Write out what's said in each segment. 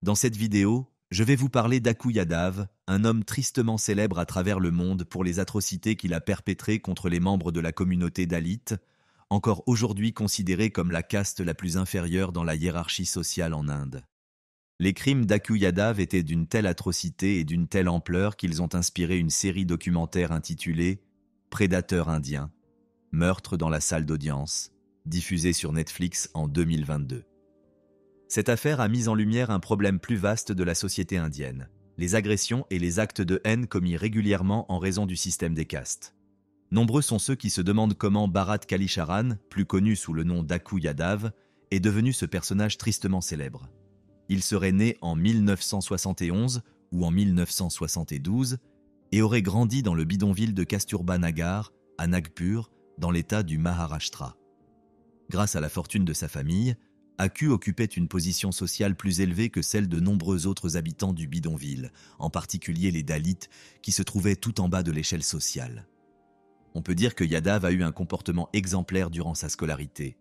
Dans cette vidéo, je vais vous parler d'Aku Yadav, un homme tristement célèbre à travers le monde pour les atrocités qu'il a perpétrées contre les membres de la communauté Dalit, encore aujourd'hui considérée comme la caste la plus inférieure dans la hiérarchie sociale en Inde. Les crimes d'Aku Yadav étaient d'une telle atrocité et d'une telle ampleur qu'ils ont inspiré une série documentaire intitulée « Prédateur indien, meurtre dans la salle d'audience », diffusée sur Netflix en 2022. Cette affaire a mis en lumière un problème plus vaste de la société indienne, les agressions et les actes de haine commis régulièrement en raison du système des castes. Nombreux sont ceux qui se demandent comment Bharat Kalisharan, plus connu sous le nom d'Aku Yadav, est devenu ce personnage tristement célèbre. Il serait né en 1971 ou en 1972 et aurait grandi dans le bidonville de Kasturba Nagar, à Nagpur, dans l'état du Maharashtra. Grâce à la fortune de sa famille, Aku occupait une position sociale plus élevée que celle de nombreux autres habitants du bidonville, en particulier les Dalits, qui se trouvaient tout en bas de l'échelle sociale. On peut dire que Yadav a eu un comportement exemplaire durant sa scolarité.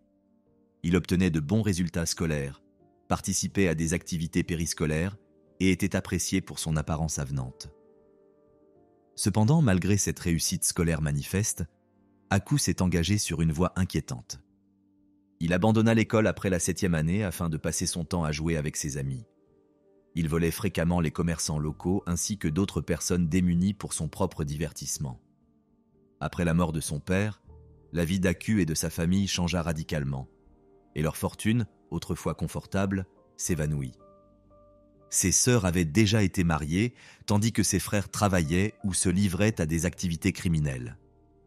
Il obtenait de bons résultats scolaires, participait à des activités périscolaires et était apprécié pour son apparence avenante. Cependant, malgré cette réussite scolaire manifeste, Aku s'est engagé sur une voie inquiétante. Il abandonna l'école après la 7e année afin de passer son temps à jouer avec ses amis. Il volait fréquemment les commerçants locaux ainsi que d'autres personnes démunies pour son propre divertissement. Après la mort de son père, la vie d'Aku et de sa famille changea radicalement, et leur fortune, autrefois confortable, s'évanouit. Ses sœurs avaient déjà été mariées, tandis que ses frères travaillaient ou se livraient à des activités criminelles.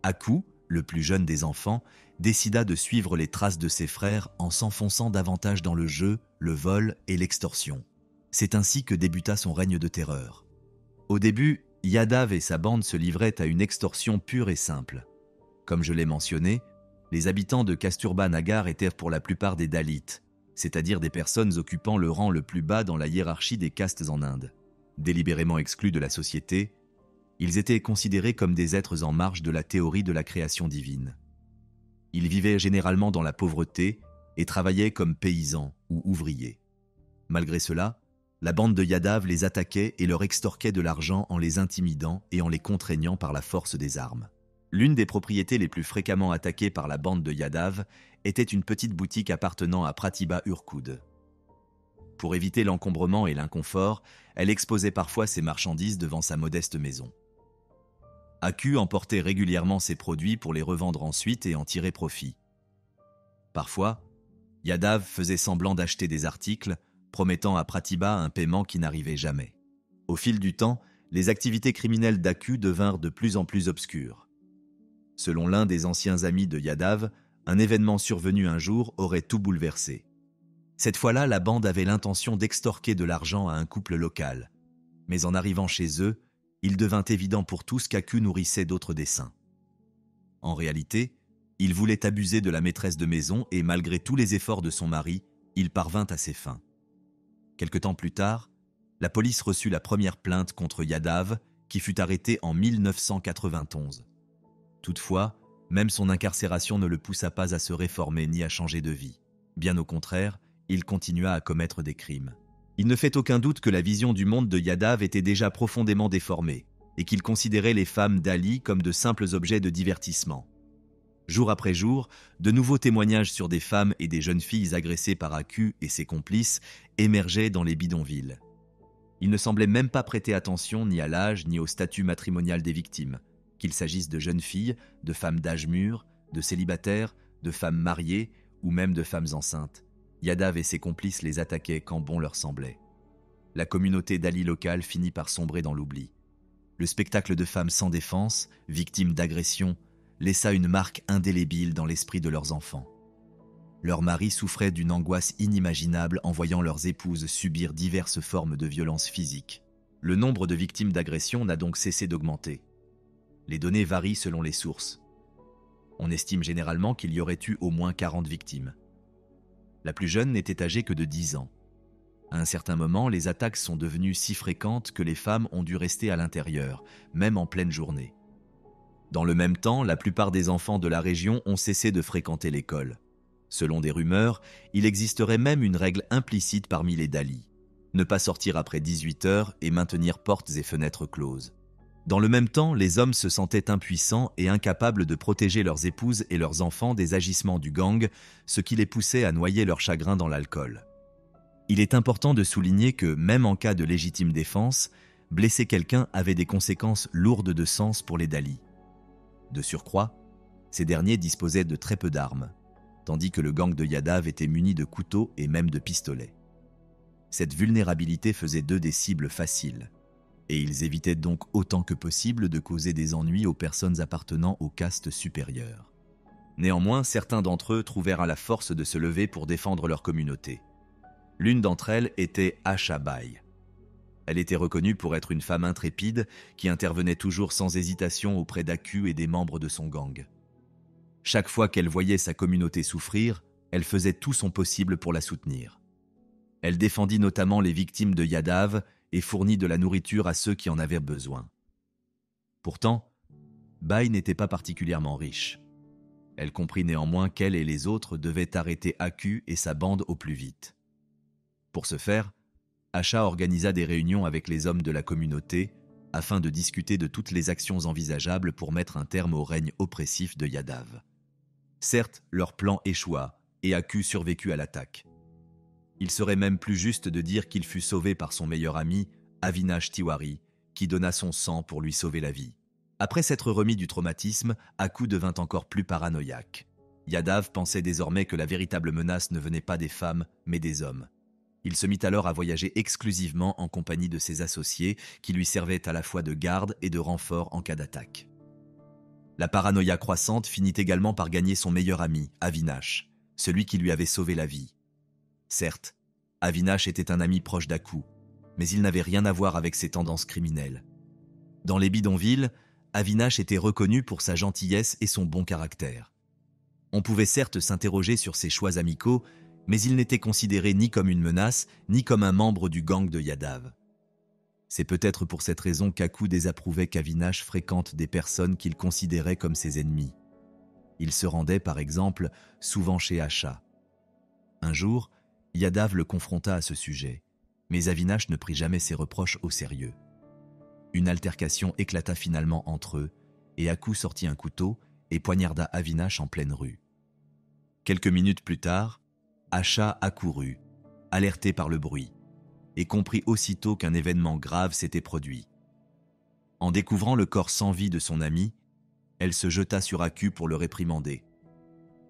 Aku, le plus jeune des enfants, décida de suivre les traces de ses frères en s'enfonçant davantage dans le jeu, le vol et l'extorsion. C'est ainsi que débuta son règne de terreur. Au début, Yadav et sa bande se livraient à une extorsion pure et simple. Comme je l'ai mentionné, les habitants de Kasturba Nagar étaient pour la plupart des Dalits, c'est-à-dire des personnes occupant le rang le plus bas dans la hiérarchie des castes en Inde. Délibérément exclus de la société, ils étaient considérés comme des êtres en marge de la théorie de la création divine. Ils vivaient généralement dans la pauvreté et travaillaient comme paysans ou ouvriers. Malgré cela, la bande de Yadav les attaquait et leur extorquait de l'argent en les intimidant et en les contraignant par la force des armes. L'une des propriétés les plus fréquemment attaquées par la bande de Yadav était une petite boutique appartenant à Pratibha Urkud. Pour éviter l'encombrement et l'inconfort, elle exposait parfois ses marchandises devant sa modeste maison. Aku emportait régulièrement ses produits pour les revendre ensuite et en tirer profit. Parfois, Yadav faisait semblant d'acheter des articles, promettant à Pratibha un paiement qui n'arrivait jamais. Au fil du temps, les activités criminelles d'Aku devinrent de plus en plus obscures. Selon l'un des anciens amis de Yadav, un événement survenu un jour aurait tout bouleversé. Cette fois-là, la bande avait l'intention d'extorquer de l'argent à un couple local. Mais en arrivant chez eux, il devint évident pour tous qu'Aku nourrissait d'autres desseins. En réalité, il voulait abuser de la maîtresse de maison et malgré tous les efforts de son mari, il parvint à ses fins. Quelque temps plus tard, la police reçut la première plainte contre Yadav, qui fut arrêté en 1991. Toutefois, même son incarcération ne le poussa pas à se réformer ni à changer de vie. Bien au contraire, il continua à commettre des crimes. Il ne fait aucun doute que la vision du monde de Yadav était déjà profondément déformée et qu'il considérait les femmes d'Ali comme de simples objets de divertissement. Jour après jour, de nouveaux témoignages sur des femmes et des jeunes filles agressées par Aku et ses complices émergeaient dans les bidonvilles. Il ne semblait même pas prêter attention ni à l'âge ni au statut matrimonial des victimes, qu'il s'agisse de jeunes filles, de femmes d'âge mûr, de célibataires, de femmes mariées ou même de femmes enceintes. Yadav et ses complices les attaquaient quand bon leur semblait. La communauté d'Ali locale finit par sombrer dans l'oubli. Le spectacle de femmes sans défense, victimes d'agressions, laissa une marque indélébile dans l'esprit de leurs enfants. Leurs maris souffraient d'une angoisse inimaginable en voyant leurs épouses subir diverses formes de violence physique. Le nombre de victimes d'agressions n'a donc cessé d'augmenter. Les données varient selon les sources. On estime généralement qu'il y aurait eu au moins 40 victimes. La plus jeune n'était âgée que de 10 ans. À un certain moment, les attaques sont devenues si fréquentes que les femmes ont dû rester à l'intérieur, même en pleine journée. Dans le même temps, la plupart des enfants de la région ont cessé de fréquenter l'école. Selon des rumeurs, il existerait même une règle implicite parmi les Dalits. ne pas sortir après 18 heures et maintenir portes et fenêtres closes. Dans le même temps, les hommes se sentaient impuissants et incapables de protéger leurs épouses et leurs enfants des agissements du gang, ce qui les poussait à noyer leur chagrin dans l'alcool. Il est important de souligner que, même en cas de légitime défense, blesser quelqu'un avait des conséquences lourdes de sens pour les Dali. De surcroît, ces derniers disposaient de très peu d'armes, tandis que le gang de Yadav était muni de couteaux et même de pistolets. Cette vulnérabilité faisait d'eux des cibles faciles, et ils évitaient donc autant que possible de causer des ennuis aux personnes appartenant aux castes supérieures. Néanmoins, certains d'entre eux trouvèrent à la force de se lever pour défendre leur communauté. L'une d'entre elles était Asha Bai. Elle était reconnue pour être une femme intrépide qui intervenait toujours sans hésitation auprès d'Aku et des membres de son gang. Chaque fois qu'elle voyait sa communauté souffrir, elle faisait tout son possible pour la soutenir. Elle défendit notamment les victimes de Yadav et fournit de la nourriture à ceux qui en avaient besoin. Pourtant, Bai n'était pas particulièrement riche. Elle comprit néanmoins qu'elle et les autres devaient arrêter Aku et sa bande au plus vite. Pour ce faire, Asha organisa des réunions avec les hommes de la communauté afin de discuter de toutes les actions envisageables pour mettre un terme au règne oppressif de Yadav. Certes, leur plan échoua et Aku survécut à l'attaque. Il serait même plus juste de dire qu'il fut sauvé par son meilleur ami, Avinash Tiwari, qui donna son sang pour lui sauver la vie. Après s'être remis du traumatisme, Aku devint encore plus paranoïaque. Yadav pensait désormais que la véritable menace ne venait pas des femmes, mais des hommes. Il se mit alors à voyager exclusivement en compagnie de ses associés, qui lui servaient à la fois de garde et de renfort en cas d'attaque. La paranoïa croissante finit également par gagner son meilleur ami, Avinash, celui qui lui avait sauvé la vie. Certes, Avinash était un ami proche d'Aku, mais il n'avait rien à voir avec ses tendances criminelles. Dans les bidonvilles, Avinash était reconnu pour sa gentillesse et son bon caractère. On pouvait certes s'interroger sur ses choix amicaux, mais il n'était considéré ni comme une menace, ni comme un membre du gang de Yadav. C'est peut-être pour cette raison qu'Aku désapprouvait qu'Avinash fréquente des personnes qu'il considérait comme ses ennemis. Il se rendait, par exemple, souvent chez Asha. Un jour, Yadav le confronta à ce sujet, mais Avinash ne prit jamais ses reproches au sérieux. Une altercation éclata finalement entre eux, et Aku sortit un couteau et poignarda Avinash en pleine rue. Quelques minutes plus tard, Asha accourut, alerté par le bruit, et comprit aussitôt qu'un événement grave s'était produit. En découvrant le corps sans vie de son ami, elle se jeta sur Aku pour le réprimander.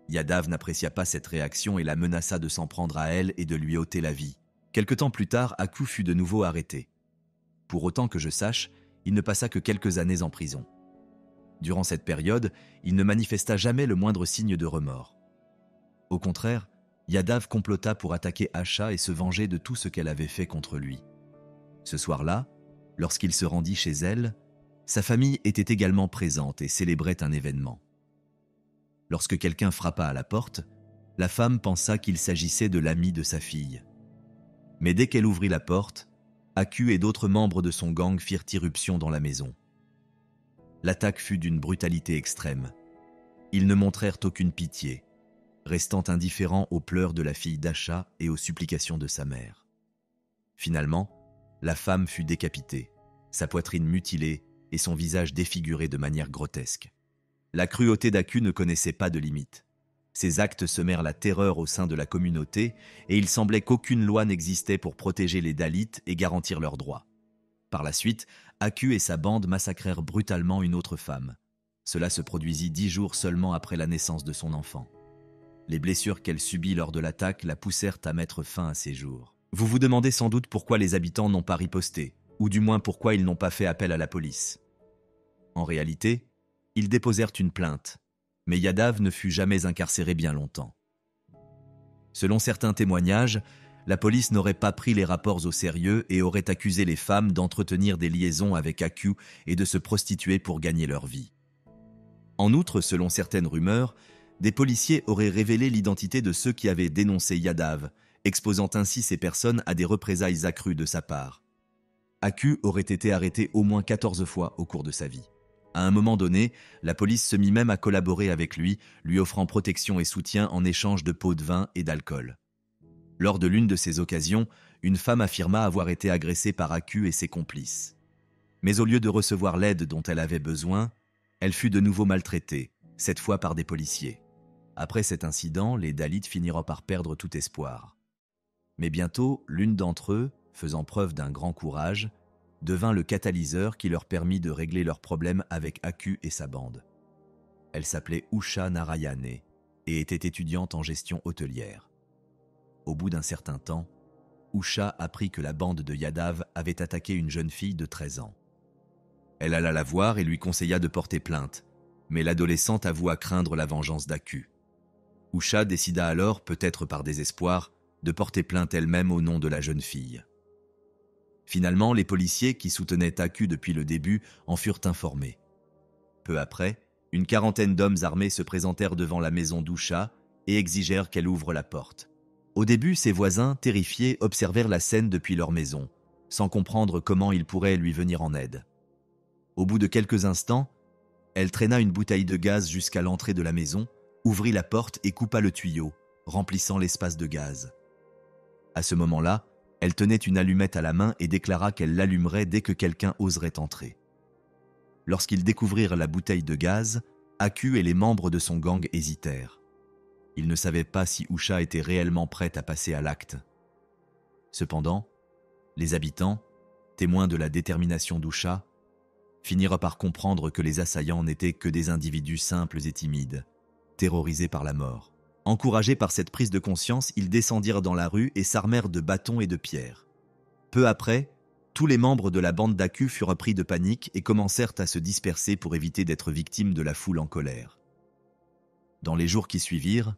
Yadav n'apprécia pas cette réaction et la menaça de s'en prendre à elle et de lui ôter la vie. Quelque temps plus tard, Aku fut de nouveau arrêté. Pour autant que je sache, il ne passa que quelques années en prison. Durant cette période, il ne manifesta jamais le moindre signe de remords. Au contraire, Yadav complota pour attaquer Asha et se venger de tout ce qu'elle avait fait contre lui. Ce soir-là, lorsqu'il se rendit chez elle, sa famille était également présente et célébrait un événement. Lorsque quelqu'un frappa à la porte, la femme pensa qu'il s'agissait de l'ami de sa fille. Mais dès qu'elle ouvrit la porte, Aku et d'autres membres de son gang firent irruption dans la maison. L'attaque fut d'une brutalité extrême. Ils ne montrèrent aucune pitié, restant indifférents aux pleurs de la fille d'Asha et aux supplications de sa mère. Finalement, la femme fut décapitée, sa poitrine mutilée et son visage défiguré de manière grotesque. La cruauté d'Aku ne connaissait pas de limite. Ses actes semèrent la terreur au sein de la communauté et il semblait qu'aucune loi n'existait pour protéger les Dalits et garantir leurs droits. Par la suite, Aku et sa bande massacrèrent brutalement une autre femme. Cela se produisit 10 jours seulement après la naissance de son enfant. Les blessures qu'elle subit lors de l'attaque la poussèrent à mettre fin à ses jours. Vous vous demandez sans doute pourquoi les habitants n'ont pas riposté, ou du moins pourquoi ils n'ont pas fait appel à la police. En réalité, ils déposèrent une plainte, mais Yadav ne fut jamais incarcéré bien longtemps. Selon certains témoignages, la police n'aurait pas pris les rapports au sérieux et aurait accusé les femmes d'entretenir des liaisons avec Aku et de se prostituer pour gagner leur vie. En outre, selon certaines rumeurs, des policiers auraient révélé l'identité de ceux qui avaient dénoncé Yadav, exposant ainsi ces personnes à des représailles accrues de sa part. Aku aurait été arrêté au moins 14 fois au cours de sa vie. À un moment donné, la police se mit même à collaborer avec lui, lui offrant protection et soutien en échange de pots de vin et d'alcool. Lors de l'une de ces occasions, une femme affirma avoir été agressée par Aku et ses complices. Mais au lieu de recevoir l'aide dont elle avait besoin, elle fut de nouveau maltraitée, cette fois par des policiers. Après cet incident, les Dalits finiront par perdre tout espoir. Mais bientôt, l'une d'entre eux, faisant preuve d'un grand courage, devint le catalyseur qui leur permit de régler leurs problèmes avec Aku et sa bande. Elle s'appelait Usha Narayane et était étudiante en gestion hôtelière. Au bout d'un certain temps, Usha apprit que la bande de Yadav avait attaqué une jeune fille de 13 ans. Elle alla la voir et lui conseilla de porter plainte, mais l'adolescente avoua craindre la vengeance d'Aku. Usha décida alors, peut-être par désespoir, de porter plainte elle-même au nom de la jeune fille. Finalement, les policiers qui soutenaient Aku depuis le début en furent informés. Peu après, une quarantaine d'hommes armés se présentèrent devant la maison d'Usha et exigèrent qu'elle ouvre la porte. Au début, ses voisins, terrifiés, observèrent la scène depuis leur maison, sans comprendre comment ils pourraient lui venir en aide. Au bout de quelques instants, elle traîna une bouteille de gaz jusqu'à l'entrée de la maison, ouvrit la porte et coupa le tuyau, remplissant l'espace de gaz. À ce moment-là, elle tenait une allumette à la main et déclara qu'elle l'allumerait dès que quelqu'un oserait entrer. Lorsqu'ils découvrirent la bouteille de gaz, Aku et les membres de son gang hésitèrent. Ils ne savaient pas si Usha était réellement prête à passer à l'acte. Cependant, les habitants, témoins de la détermination d'Usha, finirent par comprendre que les assaillants n'étaient que des individus simples et timides, terrorisés par la mort. Encouragés par cette prise de conscience, ils descendirent dans la rue et s'armèrent de bâtons et de pierres. Peu après, tous les membres de la bande d'Aku furent pris de panique et commencèrent à se disperser pour éviter d'être victimes de la foule en colère. Dans les jours qui suivirent,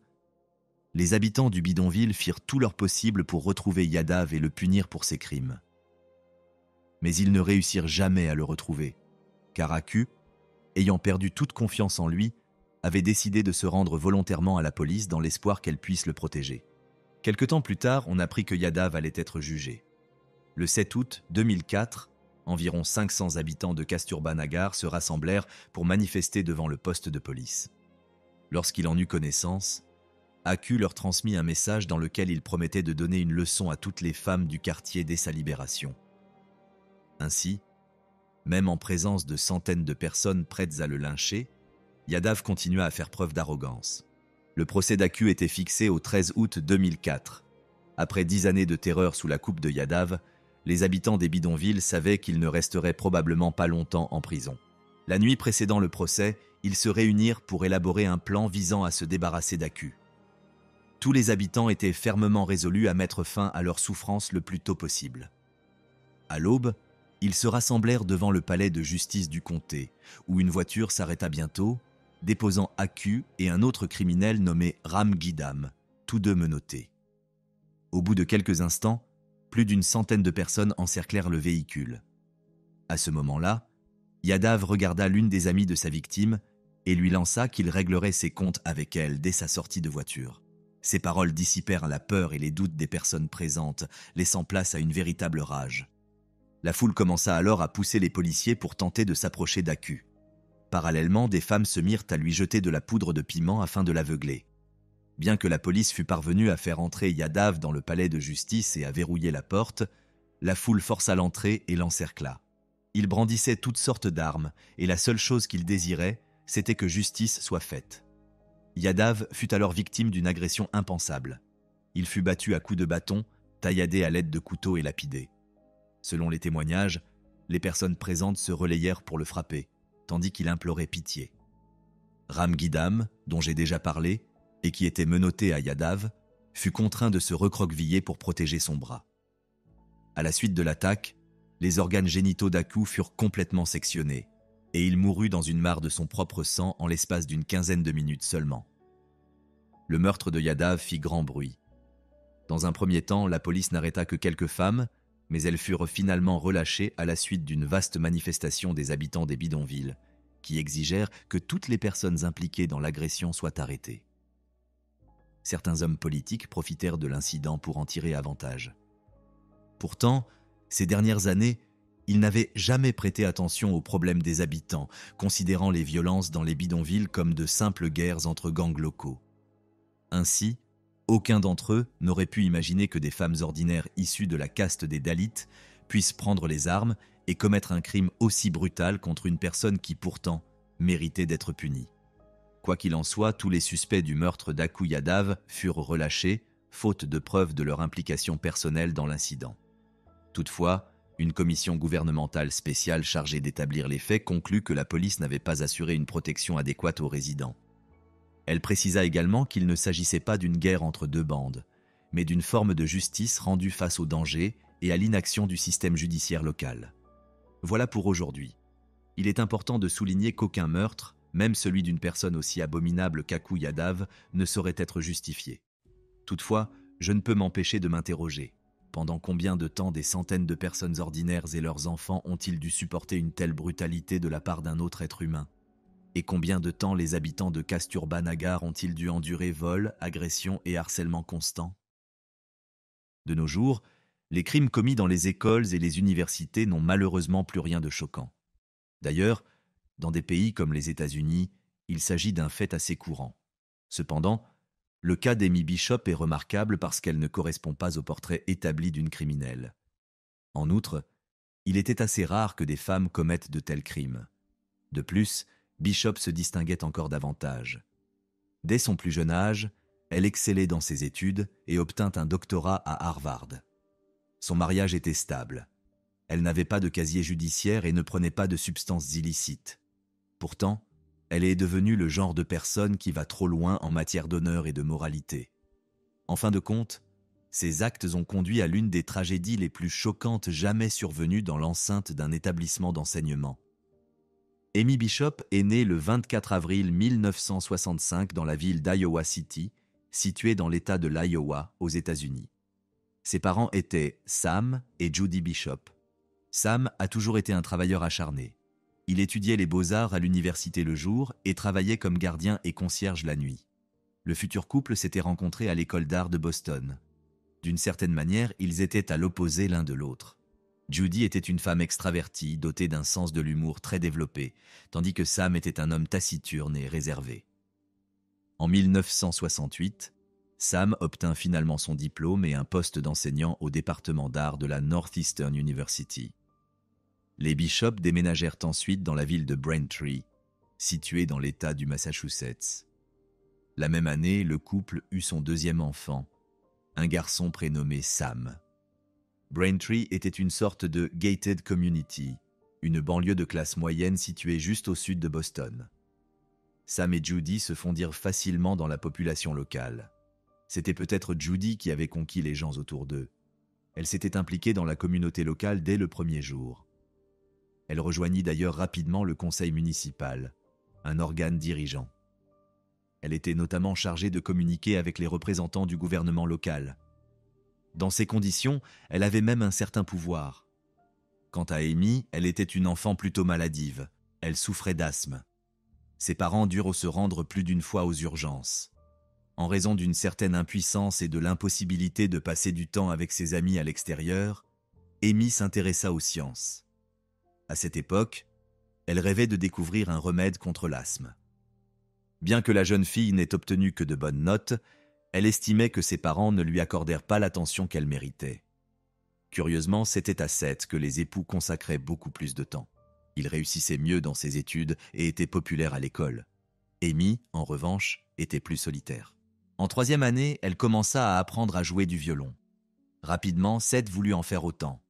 les habitants du bidonville firent tout leur possible pour retrouver Yadav et le punir pour ses crimes. Mais ils ne réussirent jamais à le retrouver, car Aku, ayant perdu toute confiance en lui, avait décidé de se rendre volontairement à la police dans l'espoir qu'elle puisse le protéger. Quelque temps plus tard, on apprit que Yadav allait être jugé. Le 7 août 2004, environ 500 habitants de Kasturba Nagar se rassemblèrent pour manifester devant le poste de police. Lorsqu'il en eut connaissance, Aku leur transmit un message dans lequel il promettait de donner une leçon à toutes les femmes du quartier dès sa libération. Ainsi, même en présence de centaines de personnes prêtes à le lyncher, Yadav continua à faire preuve d'arrogance. Le procès d'Aku était fixé au 13 août 2004. Après 10 années de terreur sous la coupe de Yadav, les habitants des bidonvilles savaient qu'ils ne resteraient probablement pas longtemps en prison. La nuit précédant le procès, ils se réunirent pour élaborer un plan visant à se débarrasser d'Aku. Tous les habitants étaient fermement résolus à mettre fin à leur souffrance le plus tôt possible. À l'aube, ils se rassemblèrent devant le palais de justice du comté, où une voiture s'arrêta bientôt, déposant Aku et un autre criminel nommé Ram Gidam, tous deux menottés. Au bout de quelques instants, plus d'une centaine de personnes encerclèrent le véhicule. À ce moment-là, Yadav regarda l'une des amies de sa victime et lui lança qu'il réglerait ses comptes avec elle dès sa sortie de voiture. Ces paroles dissipèrent la peur et les doutes des personnes présentes, laissant place à une véritable rage. La foule commença alors à pousser les policiers pour tenter de s'approcher d'Aku. Parallèlement, des femmes se mirent à lui jeter de la poudre de piment afin de l'aveugler. Bien que la police fût parvenue à faire entrer Yadav dans le palais de justice et à verrouiller la porte, la foule força l'entrée et l'encercla. Il brandissait toutes sortes d'armes, et la seule chose qu'il désirait, c'était que justice soit faite. Yadav fut alors victime d'une agression impensable. Il fut battu à coups de bâton, tailladé à l'aide de couteaux et lapidé. Selon les témoignages, les personnes présentes se relayèrent pour le frapper, tandis qu'il implorait pitié. Ram Gidam, dont j'ai déjà parlé, et qui était menotté à Yadav, fut contraint de se recroqueviller pour protéger son bras. À la suite de l'attaque, les organes génitaux d'Aku furent complètement sectionnés, et il mourut dans une mare de son propre sang en l'espace d'une quinzaine de minutes seulement. Le meurtre de Yadav fit grand bruit. Dans un premier temps, la police n'arrêta que quelques femmes, mais elles furent finalement relâchées à la suite d'une vaste manifestation des habitants des bidonvilles, qui exigèrent que toutes les personnes impliquées dans l'agression soient arrêtées. Certains hommes politiques profitèrent de l'incident pour en tirer avantage. Pourtant, ces dernières années, ils n'avaient jamais prêté attention aux problèmes des habitants, considérant les violences dans les bidonvilles comme de simples guerres entre gangs locaux. Ainsi, Aucun d'entre eux n'aurait pu imaginer que des femmes ordinaires issues de la caste des Dalits puissent prendre les armes et commettre un crime aussi brutal contre une personne qui pourtant méritait d'être punie. Quoi qu'il en soit, tous les suspects du meurtre d'Aku Yadav furent relâchés, faute de preuves de leur implication personnelle dans l'incident. Toutefois, une commission gouvernementale spéciale chargée d'établir les faits conclut que la police n'avait pas assuré une protection adéquate aux résidents. Elle précisa également qu'il ne s'agissait pas d'une guerre entre deux bandes, mais d'une forme de justice rendue face au danger et à l'inaction du système judiciaire local. Voilà pour aujourd'hui. Il est important de souligner qu'aucun meurtre, même celui d'une personne aussi abominable qu'Aku Yadav, ne saurait être justifié. Toutefois, je ne peux m'empêcher de m'interroger. Pendant combien de temps des centaines de personnes ordinaires et leurs enfants ont-ils dû supporter une telle brutalité de la part d'un autre être humain ? Et combien de temps les habitants de Kasturba Nagar ont-ils dû endurer vols, agressions et harcèlement constants ? De nos jours, les crimes commis dans les écoles et les universités n'ont malheureusement plus rien de choquant. D'ailleurs, dans des pays comme les États-Unis, il s'agit d'un fait assez courant. Cependant, le cas d'Amy Bishop est remarquable parce qu'elle ne correspond pas au portrait établi d'une criminelle. En outre, il était assez rare que des femmes commettent de tels crimes. De plus, Bishop se distinguait encore davantage. Dès son plus jeune âge, elle excellait dans ses études et obtint un doctorat à Harvard. Son mariage était stable. Elle n'avait pas de casier judiciaire et ne prenait pas de substances illicites. Pourtant, elle est devenue le genre de personne qui va trop loin en matière d'honneur et de moralité. En fin de compte, ces actes ont conduit à l'une des tragédies les plus choquantes jamais survenues dans l'enceinte d'un établissement d'enseignement. Amy Bishop est née le 24 avril 1965 dans la ville d'Iowa City, située dans l'État de l'Iowa, aux États-Unis. Ses parents étaient Sam et Judy Bishop. Sam a toujours été un travailleur acharné. Il étudiait les beaux-arts à l'université le jour et travaillait comme gardien et concierge la nuit. Le futur couple s'était rencontré à l'école d'art de Boston. D'une certaine manière, ils étaient à l'opposé l'un de l'autre. Judy était une femme extravertie, dotée d'un sens de l'humour très développé, tandis que Sam était un homme taciturne et réservé. En 1968, Sam obtint finalement son diplôme et un poste d'enseignant au département d'art de la Northeastern University. Les Bishop déménagèrent ensuite dans la ville de Braintree, située dans l'État du Massachusetts. La même année, le couple eut son deuxième enfant, un garçon prénommé Sam. Braintree était une sorte de gated community, une banlieue de classe moyenne située juste au sud de Boston. Sam et Judy se fondirent facilement dans la population locale. C'était peut-être Judy qui avait conquis les gens autour d'eux. Elle s'était impliquée dans la communauté locale dès le premier jour. Elle rejoignit d'ailleurs rapidement le conseil municipal, un organe dirigeant. Elle était notamment chargée de communiquer avec les représentants du gouvernement local. Dans ces conditions, elle avait même un certain pouvoir. Quant à Amy, elle était une enfant plutôt maladive. Elle souffrait d'asthme. Ses parents durent se rendre plus d'une fois aux urgences. En raison d'une certaine impuissance et de l'impossibilité de passer du temps avec ses amis à l'extérieur, Amy s'intéressa aux sciences. À cette époque, elle rêvait de découvrir un remède contre l'asthme. Bien que la jeune fille n'ait obtenu que de bonnes notes, elle estimait que ses parents ne lui accordèrent pas l'attention qu'elle méritait. Curieusement, c'était à Seth que les époux consacraient beaucoup plus de temps. Il réussissait mieux dans ses études et était populaire à l'école. Amy, en revanche, était plus solitaire. En troisième année, elle commença à apprendre à jouer du violon. Rapidement, Seth voulut en faire autant.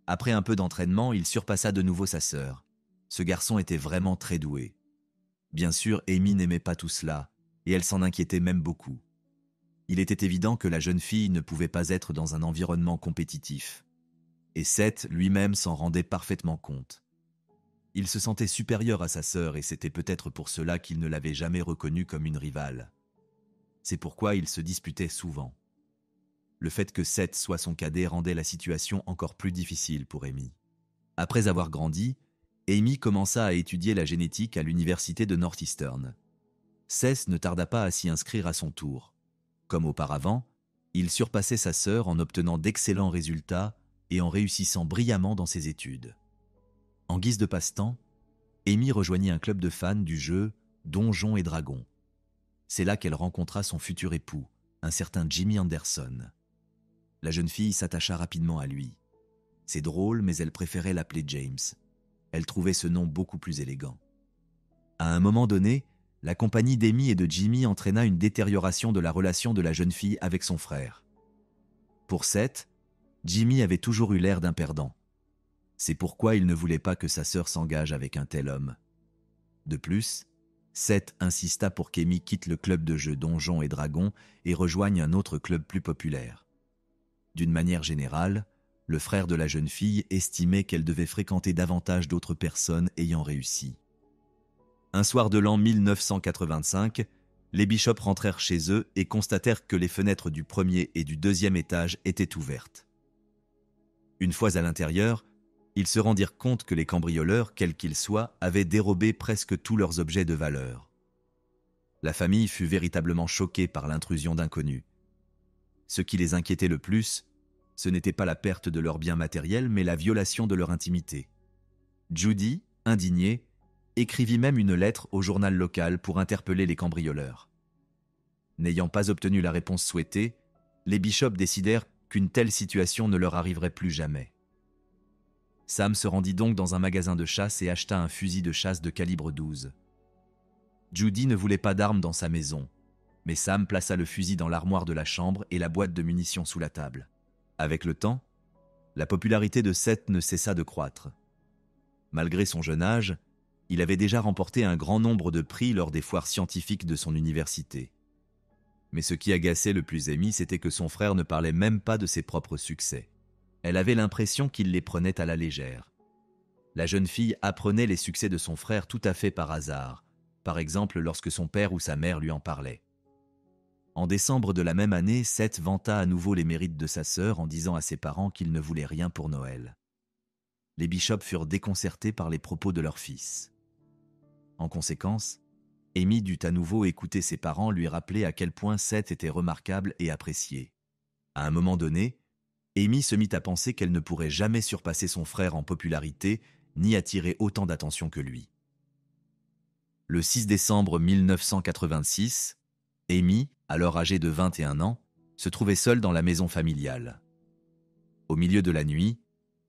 Après un peu d'entraînement, il surpassa de nouveau sa sœur. Ce garçon était vraiment très doué. Bien sûr, Amy n'aimait pas tout cela, et elle s'en inquiétait même beaucoup. Il était évident que la jeune fille ne pouvait pas être dans un environnement compétitif. Et Seth lui-même s'en rendait parfaitement compte. Il se sentait supérieur à sa sœur et c'était peut-être pour cela qu'il ne l'avait jamais reconnue comme une rivale. C'est pourquoi ils se disputaient souvent. Le fait que Seth soit son cadet rendait la situation encore plus difficile pour Amy. Après avoir grandi, Amy commença à étudier la génétique à l'université de Northeastern. Seth ne tarda pas à s'y inscrire à son tour. Comme auparavant, il surpassait sa sœur en obtenant d'excellents résultats et en réussissant brillamment dans ses études. En guise de passe-temps, Amy rejoignit un club de fans du jeu Donjons et Dragons. C'est là qu'elle rencontra son futur époux, un certain Jimmy Anderson. La jeune fille s'attacha rapidement à lui. C'est drôle, mais elle préférait l'appeler James. Elle trouvait ce nom beaucoup plus élégant. À un moment donné, la compagnie d'Amy et de Jimmy entraîna une détérioration de la relation de la jeune fille avec son frère. Pour Seth, Jimmy avait toujours eu l'air d'un perdant. C'est pourquoi il ne voulait pas que sa sœur s'engage avec un tel homme. De plus, Seth insista pour qu'Amy quitte le club de jeux Donjons et Dragons et rejoigne un autre club plus populaire. D'une manière générale, le frère de la jeune fille estimait qu'elle devait fréquenter davantage d'autres personnes ayant réussi. Un soir de l'an 1985, les Bishop rentrèrent chez eux et constatèrent que les fenêtres du premier et du deuxième étage étaient ouvertes. Une fois à l'intérieur, ils se rendirent compte que les cambrioleurs, quels qu'ils soient, avaient dérobé presque tous leurs objets de valeur. La famille fut véritablement choquée par l'intrusion d'inconnus. Ce qui les inquiétait le plus, ce n'était pas la perte de leurs biens matériels, mais la violation de leur intimité. Judy, indignée, écrivit même une lettre au journal local pour interpeller les cambrioleurs. N'ayant pas obtenu la réponse souhaitée, les Bishop décidèrent qu'une telle situation ne leur arriverait plus jamais. Sam se rendit donc dans un magasin de chasse et acheta un fusil de chasse de calibre 12. Judy ne voulait pas d'armes dans sa maison, mais Sam plaça le fusil dans l'armoire de la chambre et la boîte de munitions sous la table. Avec le temps, la popularité de Seth ne cessa de croître. Malgré son jeune âge, il avait déjà remporté un grand nombre de prix lors des foires scientifiques de son université. Mais ce qui agaçait le plus Amy, c'était que son frère ne parlait même pas de ses propres succès. Elle avait l'impression qu'il les prenait à la légère. La jeune fille apprenait les succès de son frère tout à fait par hasard, par exemple lorsque son père ou sa mère lui en parlaient. En décembre de la même année, Seth vanta à nouveau les mérites de sa sœur en disant à ses parents qu'il ne voulait rien pour Noël. Les Bishop furent déconcertés par les propos de leur fils. En conséquence, Amy dut à nouveau écouter ses parents lui rappeler à quel point Seth était remarquable et apprécié. À un moment donné, Amy se mit à penser qu'elle ne pourrait jamais surpasser son frère en popularité ni attirer autant d'attention que lui. Le 6 décembre 1986, Amy, alors âgée de 21 ans, se trouvait seule dans la maison familiale. Au milieu de la nuit,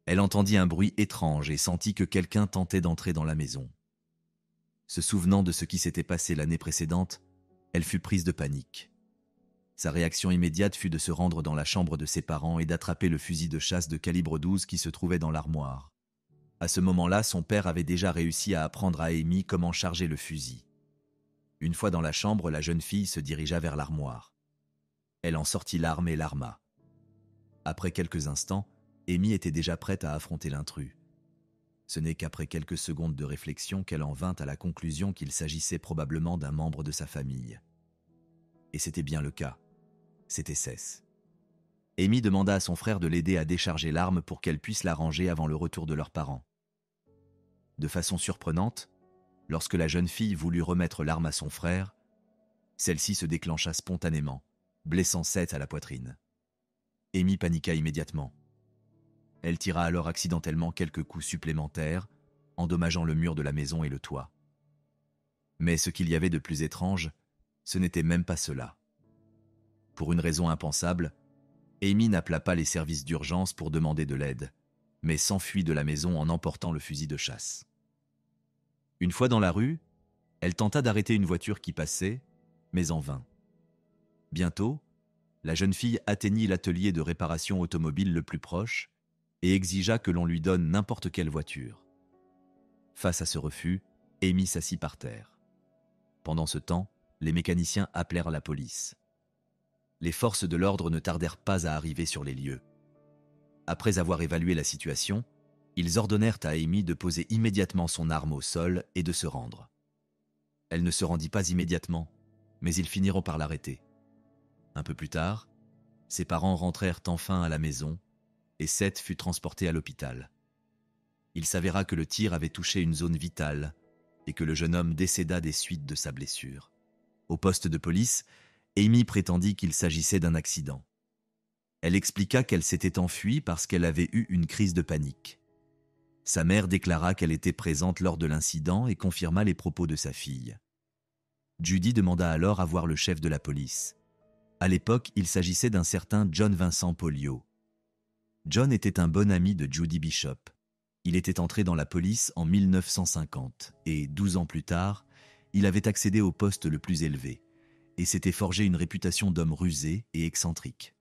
elle entendit un bruit étrange et sentit que quelqu'un tentait d'entrer dans la maison. Se souvenant de ce qui s'était passé l'année précédente, elle fut prise de panique. Sa réaction immédiate fut de se rendre dans la chambre de ses parents et d'attraper le fusil de chasse de calibre 12 qui se trouvait dans l'armoire. À ce moment-là, son père avait déjà réussi à apprendre à Amy comment charger le fusil. Une fois dans la chambre, la jeune fille se dirigea vers l'armoire. Elle en sortit l'arme et l'arma. Après quelques instants, Amy était déjà prête à affronter l'intrus. Ce n'est qu'après quelques secondes de réflexion qu'elle en vint à la conclusion qu'il s'agissait probablement d'un membre de sa famille. Et c'était bien le cas. C'était Seth. Amy demanda à son frère de l'aider à décharger l'arme pour qu'elle puisse la ranger avant le retour de leurs parents. De façon surprenante, lorsque la jeune fille voulut remettre l'arme à son frère, celle-ci se déclencha spontanément, blessant Seth à la poitrine. Amy paniqua immédiatement. Elle tira alors accidentellement quelques coups supplémentaires, endommageant le mur de la maison et le toit. Mais ce qu'il y avait de plus étrange, ce n'était même pas cela. Pour une raison impensable, Amy n'appela pas les services d'urgence pour demander de l'aide, mais s'enfuit de la maison en emportant le fusil de chasse. Une fois dans la rue, elle tenta d'arrêter une voiture qui passait, mais en vain. Bientôt, la jeune fille atteignit l'atelier de réparation automobile le plus proche et exigea que l'on lui donne n'importe quelle voiture. Face à ce refus, Amy s'assit par terre. Pendant ce temps, les mécaniciens appelèrent la police. Les forces de l'ordre ne tardèrent pas à arriver sur les lieux. Après avoir évalué la situation, ils ordonnèrent à Amy de poser immédiatement son arme au sol et de se rendre. Elle ne se rendit pas immédiatement, mais ils finiront par l'arrêter. Un peu plus tard, ses parents rentrèrent enfin à la maison et Seth fut transporté à l'hôpital. Il s'avéra que le tir avait touché une zone vitale et que le jeune homme décéda des suites de sa blessure. Au poste de police, Amy prétendit qu'il s'agissait d'un accident. Elle expliqua qu'elle s'était enfuie parce qu'elle avait eu une crise de panique. Sa mère déclara qu'elle était présente lors de l'incident et confirma les propos de sa fille. Judy demanda alors à voir le chef de la police. À l'époque, il s'agissait d'un certain John Vincent Pollio. John était un bon ami de Judy Bishop. Il était entré dans la police en 1950 et 12 ans plus tard, il avait accédé au poste le plus élevé et s'était forgé une réputation d'homme rusé et excentrique.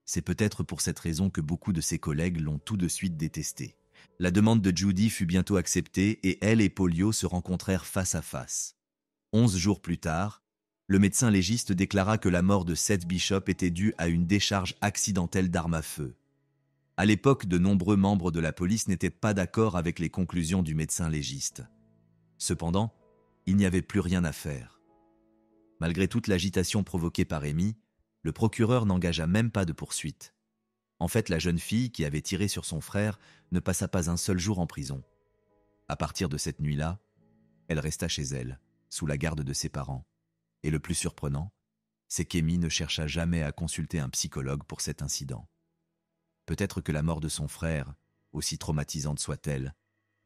C'est peut-être pour cette raison que beaucoup de ses collègues l'ont tout de suite détesté. La demande de Judy fut bientôt acceptée et elle et Pollio se rencontrèrent face à face. 11 jours plus tard, le médecin légiste déclara que la mort de Seth Bishop était due à une décharge accidentelle d'arme à feu. À l'époque, de nombreux membres de la police n'étaient pas d'accord avec les conclusions du médecin légiste. Cependant, il n'y avait plus rien à faire. Malgré toute l'agitation provoquée par Amy, le procureur n'engagea même pas de poursuite. En fait, la jeune fille qui avait tiré sur son frère ne passa pas un seul jour en prison. À partir de cette nuit-là, elle resta chez elle, sous la garde de ses parents. Et le plus surprenant, c'est qu'Amy ne chercha jamais à consulter un psychologue pour cet incident. Peut-être que la mort de son frère, aussi traumatisante soit-elle,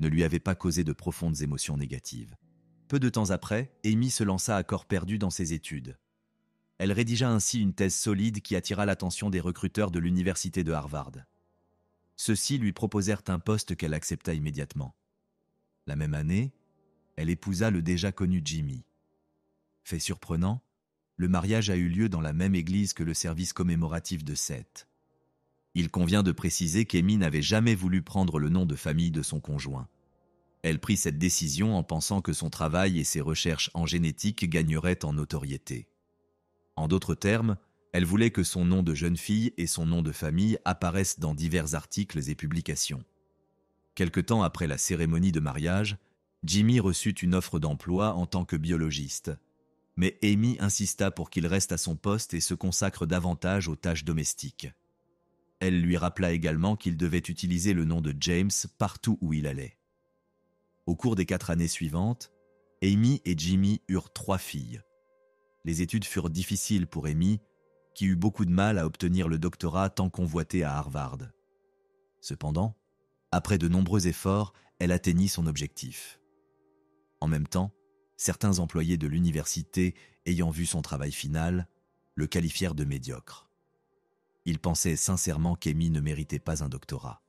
ne lui avait pas causé de profondes émotions négatives. Peu de temps après, Amy se lança à corps perdu dans ses études. Elle rédigea ainsi une thèse solide qui attira l'attention des recruteurs de l'université de Harvard. Ceux-ci lui proposèrent un poste qu'elle accepta immédiatement. La même année, elle épousa le déjà connu Jimmy. Fait surprenant, le mariage a eu lieu dans la même église que le service commémoratif de Seth. Il convient de préciser qu'Amy n'avait jamais voulu prendre le nom de famille de son conjoint. Elle prit cette décision en pensant que son travail et ses recherches en génétique gagneraient en notoriété. En d'autres termes, elle voulait que son nom de jeune fille et son nom de famille apparaissent dans divers articles et publications. Quelque temps après la cérémonie de mariage, Jimmy reçut une offre d'emploi en tant que biologiste. Mais Amy insista pour qu'il reste à son poste et se consacre davantage aux tâches domestiques. Elle lui rappela également qu'il devait utiliser le nom de James partout où il allait. Au cours des 4 années suivantes, Amy et Jimmy eurent 3 filles. Les études furent difficiles pour Amy, qui eut beaucoup de mal à obtenir le doctorat tant convoité à Harvard. Cependant, après de nombreux efforts, elle atteignit son objectif. En même temps, certains employés de l'université, ayant vu son travail final, le qualifièrent de médiocre. Ils pensaient sincèrement qu'Amy ne méritait pas un doctorat.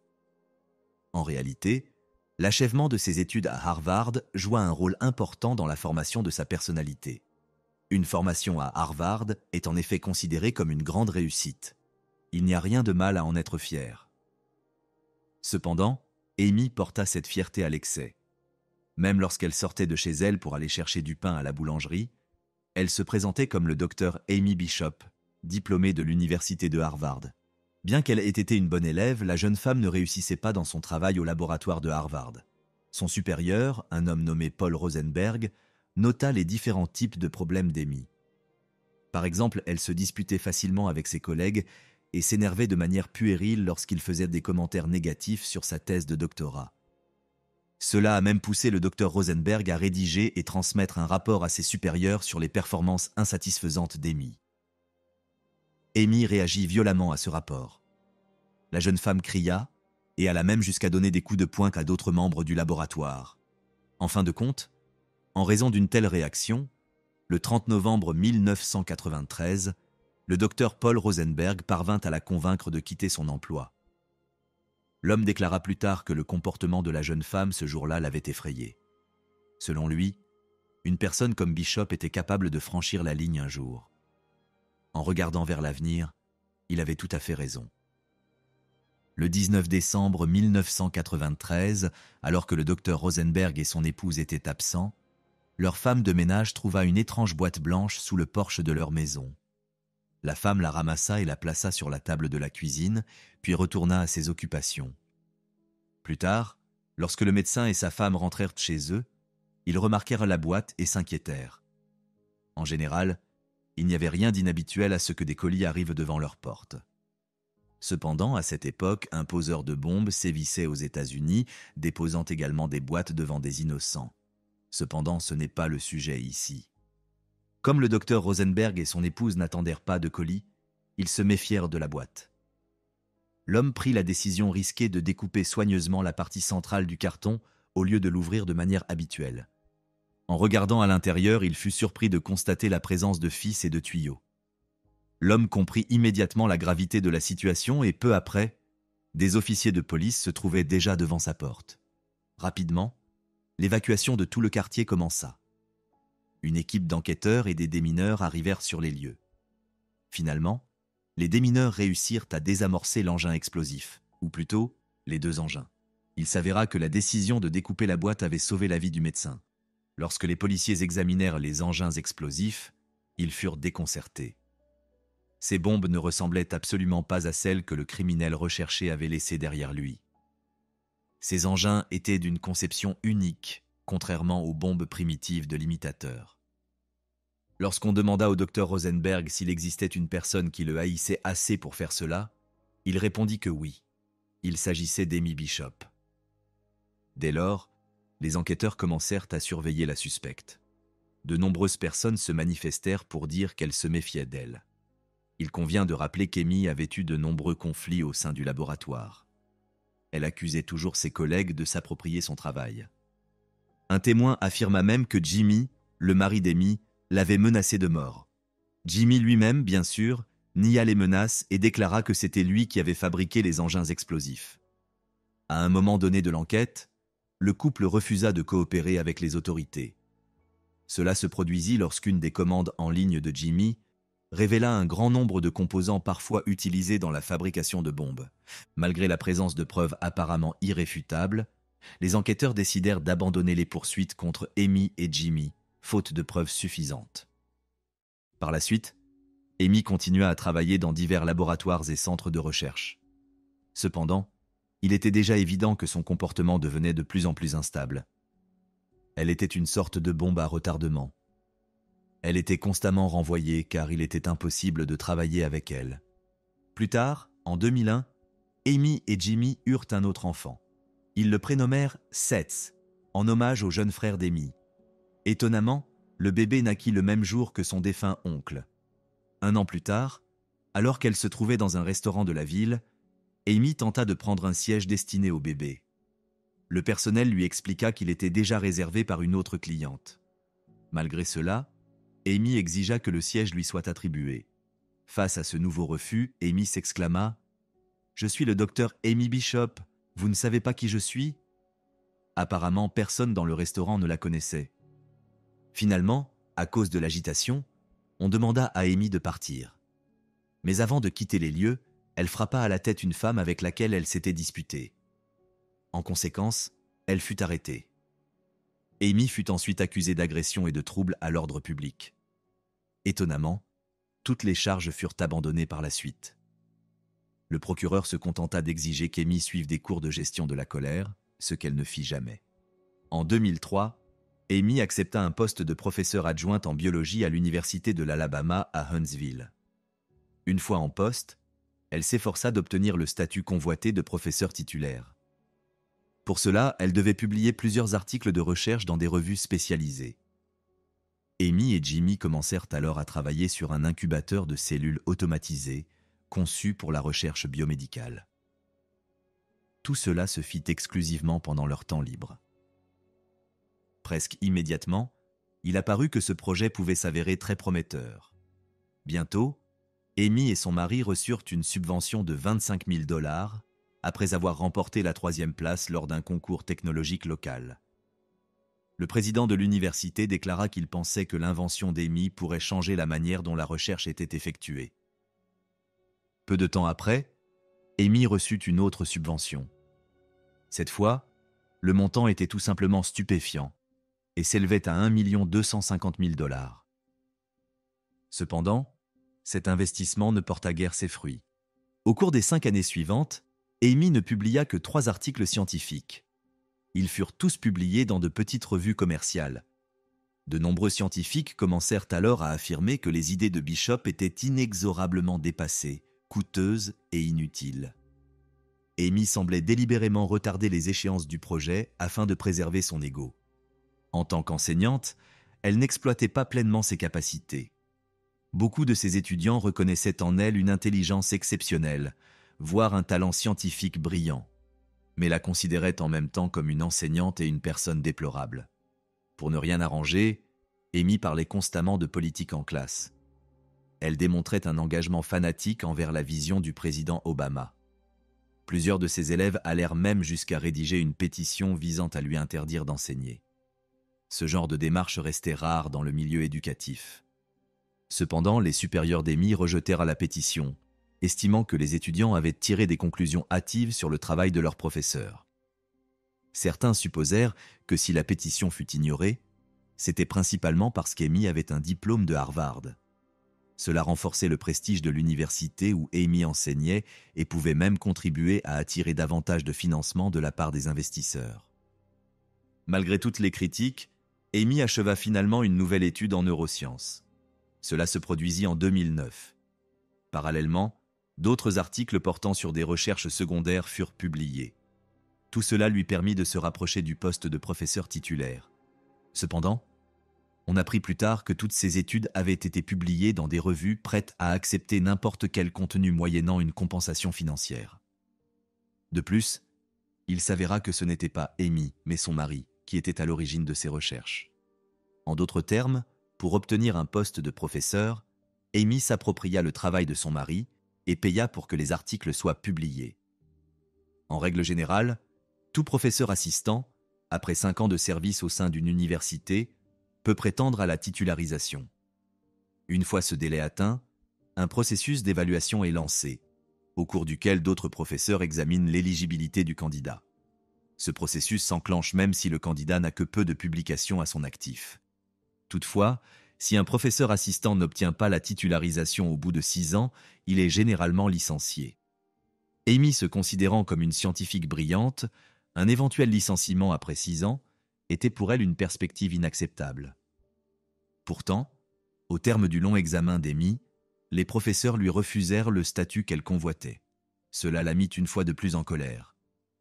En réalité, l'achèvement de ses études à Harvard joua un rôle important dans la formation de sa personnalité. Une formation à Harvard est en effet considérée comme une grande réussite. Il n'y a rien de mal à en être fier. Cependant, Amy porta cette fierté à l'excès. Même lorsqu'elle sortait de chez elle pour aller chercher du pain à la boulangerie, elle se présentait comme le docteur Amy Bishop, diplômée de l'université de Harvard. Bien qu'elle ait été une bonne élève, la jeune femme ne réussissait pas dans son travail au laboratoire de Harvard. Son supérieur, un homme nommé Paul Rosenberg, nota les différents types de problèmes d'Amy. Par exemple, elle se disputait facilement avec ses collègues et s'énervait de manière puérile lorsqu'il faisait des commentaires négatifs sur sa thèse de doctorat. Cela a même poussé le docteur Rosenberg à rédiger et transmettre un rapport à ses supérieurs sur les performances insatisfaisantes d'Amy. Amy réagit violemment à ce rapport. La jeune femme cria et alla même jusqu'à donner des coups de poing à d'autres membres du laboratoire. En fin de compte, en raison d'une telle réaction, le 30 novembre 1993, le docteur Paul Rosenberg parvint à la convaincre de quitter son emploi. L'homme déclara plus tard que le comportement de la jeune femme ce jour-là l'avait effrayé. Selon lui, une personne comme Bishop était capable de franchir la ligne un jour. En regardant vers l'avenir, il avait tout à fait raison. Le 19 décembre 1993, alors que le docteur Rosenberg et son épouse étaient absents, leur femme de ménage trouva une étrange boîte blanche sous le porche de leur maison. La femme la ramassa et la plaça sur la table de la cuisine, puis retourna à ses occupations. Plus tard, lorsque le médecin et sa femme rentrèrent chez eux, ils remarquèrent la boîte et s'inquiétèrent. En général, il n'y avait rien d'inhabituel à ce que des colis arrivent devant leur porte. Cependant, à cette époque, un poseur de bombes sévissait aux États-Unis, déposant également des boîtes devant des innocents. Cependant, ce n'est pas le sujet ici. Comme le docteur Rosenberg et son épouse n'attendèrent pas de colis, ils se méfièrent de la boîte. L'homme prit la décision risquée de découper soigneusement la partie centrale du carton au lieu de l'ouvrir de manière habituelle. En regardant à l'intérieur, il fut surpris de constater la présence de fils et de tuyaux. L'homme comprit immédiatement la gravité de la situation et peu après, des officiers de police se trouvaient déjà devant sa porte. Rapidement, l'évacuation de tout le quartier commença. Une équipe d'enquêteurs et des démineurs arrivèrent sur les lieux. Finalement, les démineurs réussirent à désamorcer l'engin explosif, ou plutôt, les deux engins. Il s'avéra que la décision de découper la boîte avait sauvé la vie du médecin. Lorsque les policiers examinèrent les engins explosifs, ils furent déconcertés. Ces bombes ne ressemblaient absolument pas à celles que le criminel recherché avait laissées derrière lui. Ces engins étaient d'une conception unique, contrairement aux bombes primitives de l'imitateur. Lorsqu'on demanda au docteur Rosenberg s'il existait une personne qui le haïssait assez pour faire cela, il répondit que oui. Il s'agissait d'Amy Bishop. Dès lors, les enquêteurs commencèrent à surveiller la suspecte. De nombreuses personnes se manifestèrent pour dire qu'elles se méfiaient d'elle. Il convient de rappeler qu'Amy avait eu de nombreux conflits au sein du laboratoire. Elle accusait toujours ses collègues de s'approprier son travail. Un témoin affirma même que Jimmy, le mari d'Amy, l'avait menacé de mort. Jimmy lui-même, bien sûr, nia les menaces et déclara que c'était lui qui avait fabriqué les engins explosifs. À un moment donné de l'enquête, le couple refusa de coopérer avec les autorités. Cela se produisit lorsqu'une des commandes en ligne de Jimmy révéla un grand nombre de composants parfois utilisés dans la fabrication de bombes. Malgré la présence de preuves apparemment irréfutables, les enquêteurs décidèrent d'abandonner les poursuites contre Amy et Jimmy, faute de preuves suffisantes. Par la suite, Amy continua à travailler dans divers laboratoires et centres de recherche. Cependant, il était déjà évident que son comportement devenait de plus en plus instable. Elle était une sorte de bombe à retardement. Elle était constamment renvoyée car il était impossible de travailler avec elle. Plus tard, en 2001, Amy et Jimmy eurent un autre enfant. Ils le prénommèrent Seth, en hommage au jeune frère d'Amy. Étonnamment, le bébé naquit le même jour que son défunt oncle. Un an plus tard, alors qu'elle se trouvait dans un restaurant de la ville, Amy tenta de prendre un siège destiné au bébé. Le personnel lui expliqua qu'il était déjà réservé par une autre cliente. Malgré cela, Amy exigea que le siège lui soit attribué. Face à ce nouveau refus, Amy s'exclama « Je suis le docteur Amy Bishop, vous ne savez pas qui je suis ?» Apparemment, personne dans le restaurant ne la connaissait. Finalement, à cause de l'agitation, on demanda à Amy de partir. Mais avant de quitter les lieux, elle frappa à la tête une femme avec laquelle elle s'était disputée. En conséquence, elle fut arrêtée. Amy fut ensuite accusée d'agression et de troubles à l'ordre public. Étonnamment, toutes les charges furent abandonnées par la suite. Le procureur se contenta d'exiger qu'Amy suive des cours de gestion de la colère, ce qu'elle ne fit jamais. En 2003, Amy accepta un poste de professeure adjointe en biologie à l'université de l'Alabama à Huntsville. Une fois en poste, elle s'efforça d'obtenir le statut convoité de professeur titulaire. Pour cela, elle devait publier plusieurs articles de recherche dans des revues spécialisées. Amy et Jimmy commencèrent alors à travailler sur un incubateur de cellules automatisées conçu pour la recherche biomédicale. Tout cela se fit exclusivement pendant leur temps libre. Presque immédiatement, il apparut que ce projet pouvait s'avérer très prometteur. Bientôt, Amy et son mari reçurent une subvention de 25 000 $ après avoir remporté la 3e place lors d'un concours technologique local. Le président de l'université déclara qu'il pensait que l'invention d'Amy pourrait changer la manière dont la recherche était effectuée. Peu de temps après, Amy reçut une autre subvention. Cette fois, le montant était tout simplement stupéfiant et s'élevait à 1 250 000 $. Cependant, cet investissement ne porta guère ses fruits. Au cours des 5 années suivantes, Amy ne publia que 3 articles scientifiques. Ils furent tous publiés dans de petites revues commerciales. De nombreux scientifiques commencèrent alors à affirmer que les idées de Bishop étaient inexorablement dépassées, coûteuses et inutiles. Amy semblait délibérément retarder les échéances du projet afin de préserver son ego. En tant qu'enseignante, elle n'exploitait pas pleinement ses capacités. Beaucoup de ses étudiants reconnaissaient en elle une intelligence exceptionnelle, voire un talent scientifique brillant, mais la considéraient en même temps comme une enseignante et une personne déplorable. Pour ne rien arranger, Amy parlait constamment de politique en classe. Elle démontrait un engagement fanatique envers la vision du président Obama. Plusieurs de ses élèves allèrent même jusqu'à rédiger une pétition visant à lui interdire d'enseigner. Ce genre de démarche restait rare dans le milieu éducatif. Cependant, les supérieurs d'Amy rejetèrent la pétition, estimant que les étudiants avaient tiré des conclusions hâtives sur le travail de leurs professeurs. Certains supposèrent que si la pétition fut ignorée, c'était principalement parce qu'Amy avait un diplôme de Harvard. Cela renforçait le prestige de l'université où Amy enseignait et pouvait même contribuer à attirer davantage de financement de la part des investisseurs. Malgré toutes les critiques, Amy acheva finalement une nouvelle étude en neurosciences. Cela se produisit en 2009. Parallèlement, d'autres articles portant sur des recherches secondaires furent publiés. Tout cela lui permit de se rapprocher du poste de professeur titulaire. Cependant, on apprit plus tard que toutes ces études avaient été publiées dans des revues prêtes à accepter n'importe quel contenu moyennant une compensation financière. De plus, il s'avéra que ce n'était pas Amy, mais son mari, qui était à l'origine de ces recherches. En d'autres termes, pour obtenir un poste de professeur, Amy s'appropria le travail de son mari et paya pour que les articles soient publiés. En règle générale, tout professeur assistant, après 5 ans de service au sein d'une université, peut prétendre à la titularisation. Une fois ce délai atteint, un processus d'évaluation est lancé, au cours duquel d'autres professeurs examinent l'éligibilité du candidat. Ce processus s'enclenche même si le candidat n'a que peu de publications à son actif. Toutefois, si un professeur assistant n'obtient pas la titularisation au bout de 6 ans, il est généralement licencié. Amy se considérant comme une scientifique brillante, un éventuel licenciement après 6 ans était pour elle une perspective inacceptable. Pourtant, au terme du long examen d'Amy, les professeurs lui refusèrent le statut qu'elle convoitait. Cela la mit une fois de plus en colère.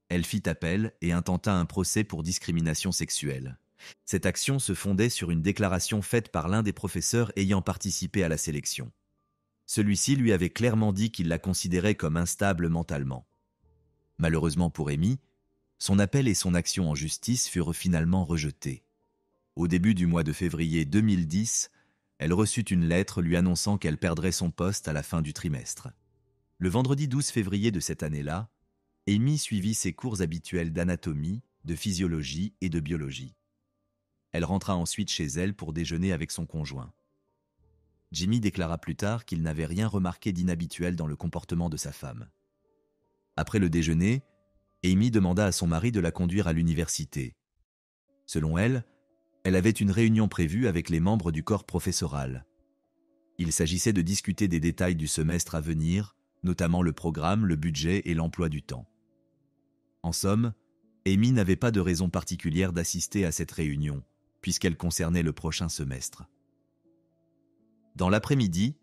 Elle fit appel et intenta un procès pour discrimination sexuelle. Cette action se fondait sur une déclaration faite par l'un des professeurs ayant participé à la sélection. Celui-ci lui avait clairement dit qu'il la considérait comme instable mentalement. Malheureusement pour Amy, son appel et son action en justice furent finalement rejetés. Au début du mois de février 2010, elle reçut une lettre lui annonçant qu'elle perdrait son poste à la fin du trimestre. Le vendredi 12 février de cette année-là, Amy suivit ses cours habituels d'anatomie, de physiologie et de biologie. Elle rentra ensuite chez elle pour déjeuner avec son conjoint. Jimmy déclara plus tard qu'il n'avait rien remarqué d'inhabituel dans le comportement de sa femme. Après le déjeuner, Amy demanda à son mari de la conduire à l'université. Selon elle, elle avait une réunion prévue avec les membres du corps professoral. Il s'agissait de discuter des détails du semestre à venir, notamment le programme, le budget et l'emploi du temps. En somme, Amy n'avait pas de raison particulière d'assister à cette réunion, puisqu'elle concernait le prochain semestre. Dans l'après-midi,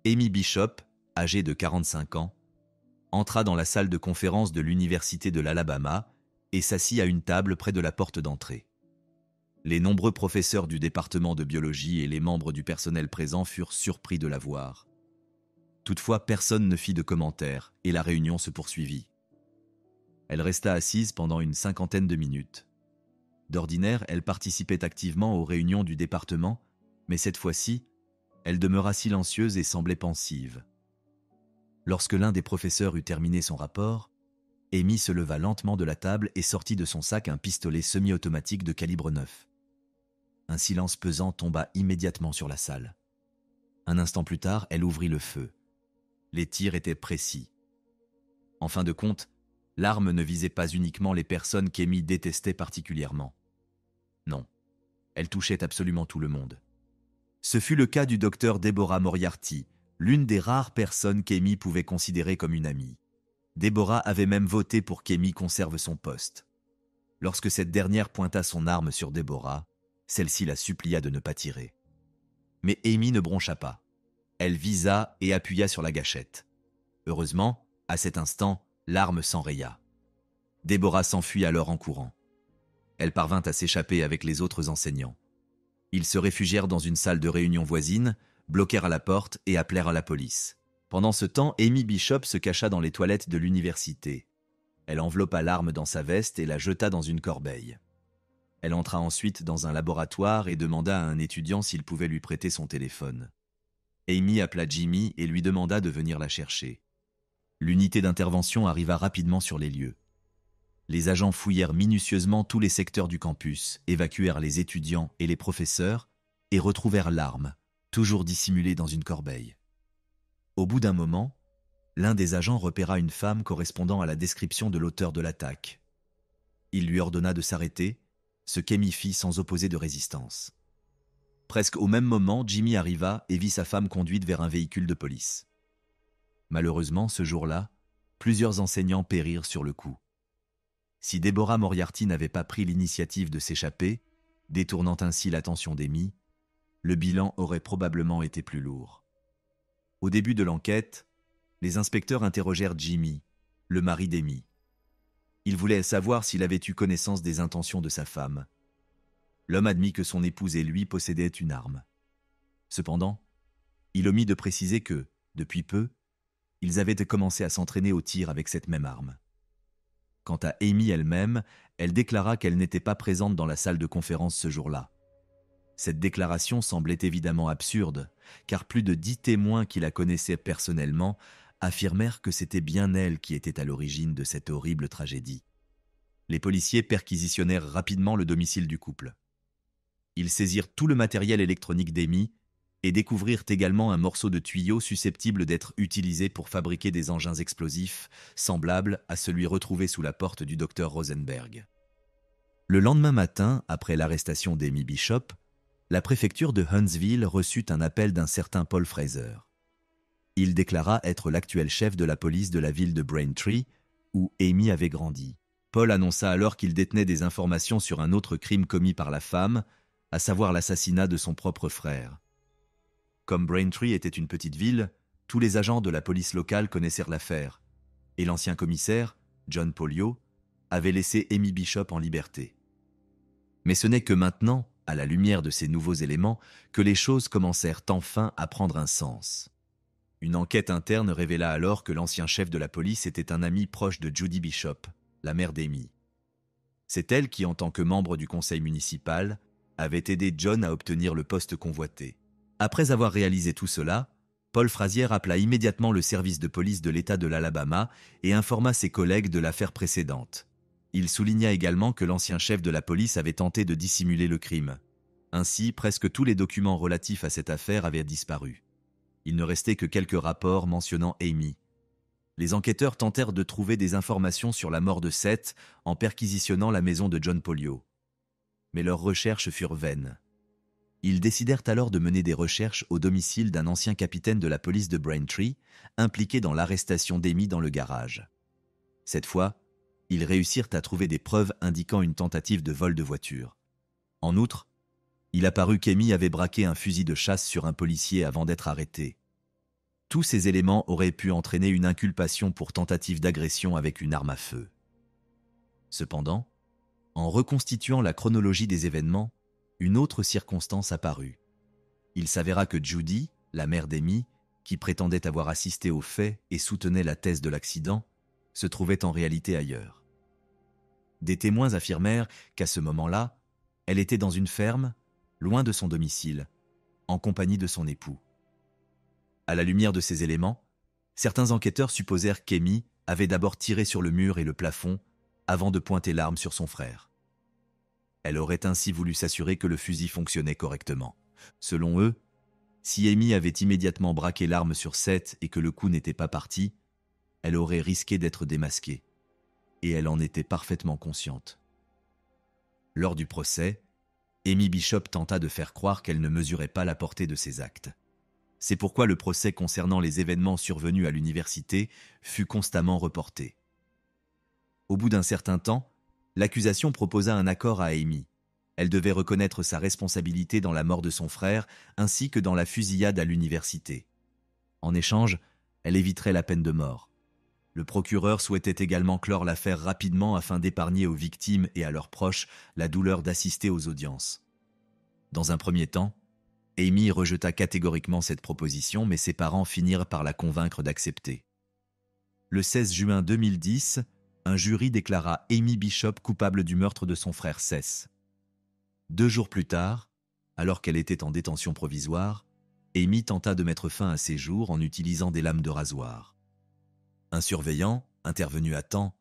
Amy Bishop, âgée de 45 ans, entra dans la salle de conférence de l'Université de l'Alabama et s'assit à une table près de la porte d'entrée. Les nombreux professeurs du département de biologie et les membres du personnel présent furent surpris de la voir. Toutefois, personne ne fit de commentaires et la réunion se poursuivit. Elle resta assise pendant une 50aine de minutes. D'ordinaire, elle participait activement aux réunions du département, mais cette fois-ci, elle demeura silencieuse et semblait pensive. Lorsque l'un des professeurs eut terminé son rapport, Amy se leva lentement de la table et sortit de son sac un pistolet semi-automatique de calibre 9. Un silence pesant tomba immédiatement sur la salle. Un instant plus tard, elle ouvrit le feu. Les tirs étaient précis. En fin de compte, l'arme ne visait pas uniquement les personnes qu'Amy détestait particulièrement. Non, elle touchait absolument tout le monde. Ce fut le cas du docteur Deborah Moriarty, l'une des rares personnes qu'Amy pouvait considérer comme une amie. Deborah avait même voté pour qu'Amy conserve son poste. Lorsque cette dernière pointa son arme sur Deborah, celle-ci la supplia de ne pas tirer. Mais Amy ne broncha pas. Elle visa et appuya sur la gâchette. Heureusement, à cet instant, l'arme s'enraya. Deborah s'enfuit alors en courant. Elle parvint à s'échapper avec les autres enseignants. Ils se réfugièrent dans une salle de réunion voisine, bloquèrent à la porte et appelèrent la police. Pendant ce temps, Amy Bishop se cacha dans les toilettes de l'université. Elle enveloppa l'arme dans sa veste et la jeta dans une corbeille. Elle entra ensuite dans un laboratoire et demanda à un étudiant s'il pouvait lui prêter son téléphone. Amy appela Jimmy et lui demanda de venir la chercher. L'unité d'intervention arriva rapidement sur les lieux. Les agents fouillèrent minutieusement tous les secteurs du campus, évacuèrent les étudiants et les professeurs et retrouvèrent l'arme, toujours dissimulée dans une corbeille. Au bout d'un moment, l'un des agents repéra une femme correspondant à la description de l'auteur de l'attaque. Il lui ordonna de s'arrêter, ce qu'Amy fit sans opposer de résistance. Presque au même moment, Jimmy arriva et vit sa femme conduite vers un véhicule de police. Malheureusement, ce jour-là, plusieurs enseignants périrent sur le coup. Si Deborah Moriarty n'avait pas pris l'initiative de s'échapper, détournant ainsi l'attention d'Amy, le bilan aurait probablement été plus lourd. Au début de l'enquête, les inspecteurs interrogèrent Jimmy, le mari d'Amy. Ils voulaient savoir s'il avait eu connaissance des intentions de sa femme. L'homme admit que son épouse et lui possédaient une arme. Cependant, il omit de préciser que, depuis peu, ils avaient commencé à s'entraîner au tir avec cette même arme. Quant à Amy elle-même, elle déclara qu'elle n'était pas présente dans la salle de conférence ce jour-là. Cette déclaration semblait évidemment absurde, car plus de 10 témoins qui la connaissaient personnellement affirmèrent que c'était bien elle qui était à l'origine de cette horrible tragédie. Les policiers perquisitionnèrent rapidement le domicile du couple. Ils saisirent tout le matériel électronique d'Amy et découvrirent également un morceau de tuyau susceptible d'être utilisé pour fabriquer des engins explosifs semblables à celui retrouvé sous la porte du docteur Rosenberg. Le lendemain matin, après l'arrestation d'Amy Bishop, la préfecture de Huntsville reçut un appel d'un certain Paul Fraser. Il déclara être l'actuel chef de la police de la ville de Braintree, où Amy avait grandi. Paul annonça alors qu'il détenait des informations sur un autre crime commis par la femme, à savoir l'assassinat de son propre frère. Comme Braintree était une petite ville, tous les agents de la police locale connaissèrent l'affaire, et l'ancien commissaire, John Polio, avait laissé Amy Bishop en liberté. Mais ce n'est que maintenant, à la lumière de ces nouveaux éléments, que les choses commencèrent enfin à prendre un sens. Une enquête interne révéla alors que l'ancien chef de la police était un ami proche de Judy Bishop, la mère d'Amy. C'est elle qui, en tant que membre du conseil municipal, avait aidé John à obtenir le poste convoité. Après avoir réalisé tout cela, Paul Frazier appela immédiatement le service de police de l'État de l'Alabama et informa ses collègues de l'affaire précédente. Il souligna également que l'ancien chef de la police avait tenté de dissimuler le crime. Ainsi, presque tous les documents relatifs à cette affaire avaient disparu. Il ne restait que quelques rapports mentionnant Amy. Les enquêteurs tentèrent de trouver des informations sur la mort de Seth en perquisitionnant la maison de John Polio. Mais leurs recherches furent vaines. Ils décidèrent alors de mener des recherches au domicile d'un ancien capitaine de la police de Braintree, impliqué dans l'arrestation d'Amy dans le garage. Cette fois, ils réussirent à trouver des preuves indiquant une tentative de vol de voiture. En outre, il apparut qu'Amy avait braqué un fusil de chasse sur un policier avant d'être arrêté. Tous ces éléments auraient pu entraîner une inculpation pour tentative d'agression avec une arme à feu. Cependant, en reconstituant la chronologie des événements, une autre circonstance apparut. Il s'avéra que Judy, la mère d'Amy, qui prétendait avoir assisté aux faits et soutenait la thèse de l'accident, se trouvait en réalité ailleurs. Des témoins affirmèrent qu'à ce moment-là, elle était dans une ferme, loin de son domicile, en compagnie de son époux. À la lumière de ces éléments, certains enquêteurs supposèrent qu'Amy avait d'abord tiré sur le mur et le plafond avant de pointer l'arme sur son frère. Elle aurait ainsi voulu s'assurer que le fusil fonctionnait correctement. Selon eux, si Amy avait immédiatement braqué l'arme sur Seth et que le coup n'était pas parti, elle aurait risqué d'être démasquée. Et elle en était parfaitement consciente. Lors du procès, Amy Bishop tenta de faire croire qu'elle ne mesurait pas la portée de ses actes. C'est pourquoi le procès concernant les événements survenus à l'université fut constamment reporté. Au bout d'un certain temps, l'accusation proposa un accord à Amy. Elle devait reconnaître sa responsabilité dans la mort de son frère ainsi que dans la fusillade à l'université. En échange, elle éviterait la peine de mort. Le procureur souhaitait également clore l'affaire rapidement afin d'épargner aux victimes et à leurs proches la douleur d'assister aux audiences. Dans un premier temps, Amy rejeta catégoriquement cette proposition, mais ses parents finirent par la convaincre d'accepter. Le 16 juin 2010, un jury déclara Amy Bishop coupable du meurtre de son frère Seth. 2 jours plus tard, alors qu'elle était en détention provisoire, Amy tenta de mettre fin à ses jours en utilisant des lames de rasoir. Un surveillant, intervenu à temps,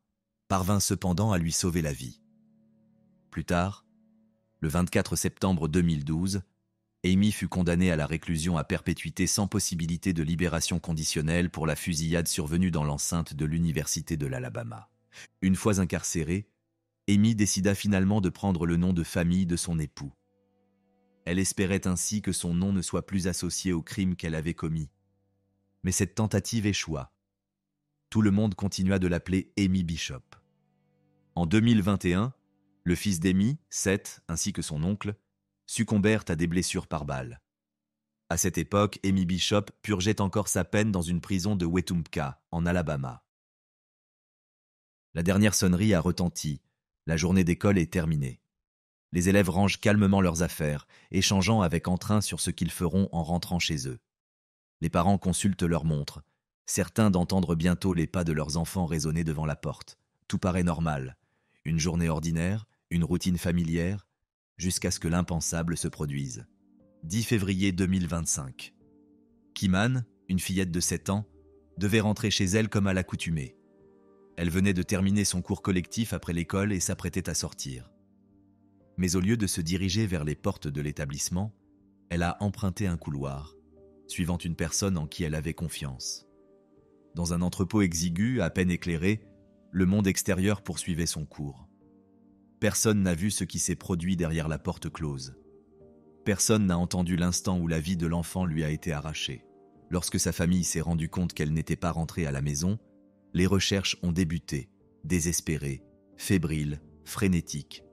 parvint cependant à lui sauver la vie. Plus tard, le 24 septembre 2012, Amy fut condamnée à la réclusion à perpétuité sans possibilité de libération conditionnelle pour la fusillade survenue dans l'enceinte de l'Université de l'Alabama. Une fois incarcérée, Amy décida finalement de prendre le nom de famille de son époux. Elle espérait ainsi que son nom ne soit plus associé au crime qu'elle avait commis. Mais cette tentative échoua. Tout le monde continua de l'appeler Amy Bishop. En 2021, le fils d'Amy, Seth, ainsi que son oncle, succombèrent à des blessures par balle. À cette époque, Amy Bishop purgeait encore sa peine dans une prison de Wetumpka, en Alabama. La dernière sonnerie a retenti. La journée d'école est terminée. Les élèves rangent calmement leurs affaires, échangeant avec entrain sur ce qu'ils feront en rentrant chez eux. Les parents consultent leurs montres, certains d'entendre bientôt les pas de leurs enfants résonner devant la porte. Tout paraît normal. Une journée ordinaire, une routine familière, jusqu'à ce que l'impensable se produise. 10 février 2025. Kimane, une fillette de 7 ans, devait rentrer chez elle comme à l'accoutumée. Elle venait de terminer son cours collectif après l'école et s'apprêtait à sortir. Mais au lieu de se diriger vers les portes de l'établissement, elle a emprunté un couloir, suivant une personne en qui elle avait confiance. Dans un entrepôt exigu, à peine éclairé, le monde extérieur poursuivait son cours. Personne n'a vu ce qui s'est produit derrière la porte close. Personne n'a entendu l'instant où la vie de l'enfant lui a été arrachée. Lorsque sa famille s'est rendue compte qu'elle n'était pas rentrée à la maison, les recherches ont débuté, désespérées, fébriles, frénétiques.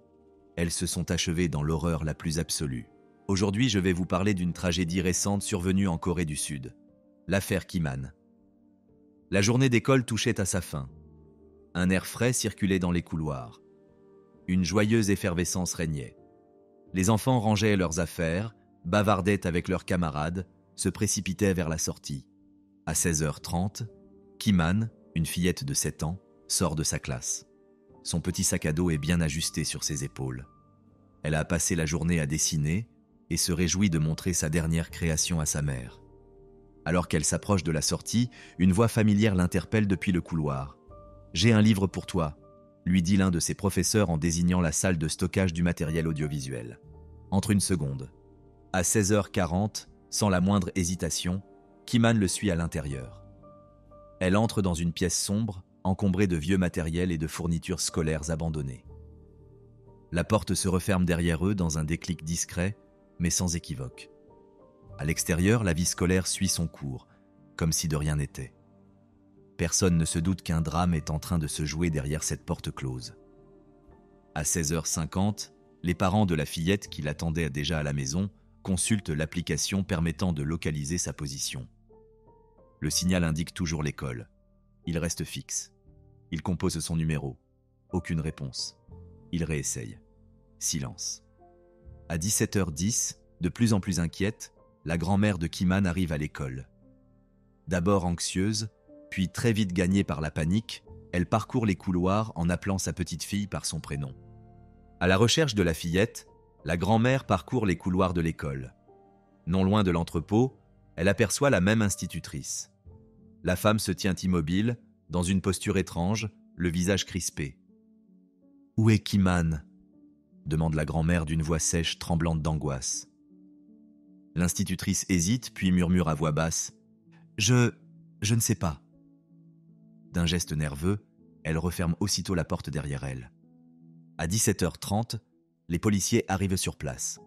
Elles se sont achevées dans l'horreur la plus absolue. Aujourd'hui, je vais vous parler d'une tragédie récente survenue en Corée du Sud. L'affaire Kimane. La journée d'école touchait à sa fin. Un air frais circulait dans les couloirs. Une joyeuse effervescence régnait. Les enfants rangeaient leurs affaires, bavardaient avec leurs camarades, se précipitaient vers la sortie. À 16h30, Kimane, une fillette de 7 ans, sort de sa classe. Son petit sac à dos est bien ajusté sur ses épaules. Elle a passé la journée à dessiner et se réjouit de montrer sa dernière création à sa mère. Alors qu'elle s'approche de la sortie, une voix familière l'interpelle depuis le couloir. « J'ai un livre pour toi », lui dit l'un de ses professeurs en désignant la salle de stockage du matériel audiovisuel. Entre une seconde. À 16h40, sans la moindre hésitation, Kimane le suit à l'intérieur. Elle entre dans une pièce sombre, encombrée de vieux matériel et de fournitures scolaires abandonnées. La porte se referme derrière eux dans un déclic discret, mais sans équivoque. À l'extérieur, la vie scolaire suit son cours, comme si de rien n'était. Personne ne se doute qu'un drame est en train de se jouer derrière cette porte close. À 16h50, les parents de la fillette qui l'attendait déjà à la maison consultent l'application permettant de localiser sa position. Le signal indique toujours l'école. Il reste fixe. Il compose son numéro. Aucune réponse. Il réessaye. Silence. À 17h10, de plus en plus inquiète, la grand-mère de Kimane arrive à l'école. D'abord anxieuse, puis très vite gagnée par la panique, elle parcourt les couloirs en appelant sa petite fille par son prénom. À la recherche de la fillette, la grand-mère parcourt les couloirs de l'école. Non loin de l'entrepôt, elle aperçoit la même institutrice. La femme se tient immobile, dans une posture étrange, le visage crispé. « Où est Kimane ?» demande la grand-mère d'une voix sèche, tremblante d'angoisse. L'institutrice hésite, puis murmure à voix basse. « Je ne sais pas. » D'un geste nerveux, elle referme aussitôt la porte derrière elle. À 17h30, les policiers arrivent sur place.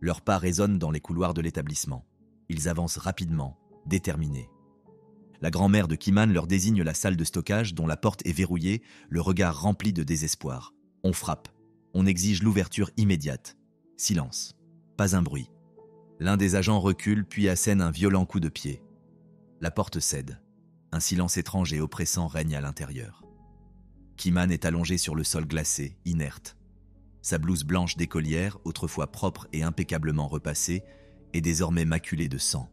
Leurs pas résonnent dans les couloirs de l'établissement. Ils avancent rapidement, déterminés. La grand-mère de Kimane leur désigne la salle de stockage dont la porte est verrouillée, le regard rempli de désespoir. On frappe. On exige l'ouverture immédiate. Silence. Pas un bruit. L'un des agents recule puis assène un violent coup de pied. La porte cède. Un silence étrange et oppressant règne à l'intérieur. Kimane est allongée sur le sol glacé, inerte. Sa blouse blanche d'écolière, autrefois propre et impeccablement repassée, est désormais maculée de sang.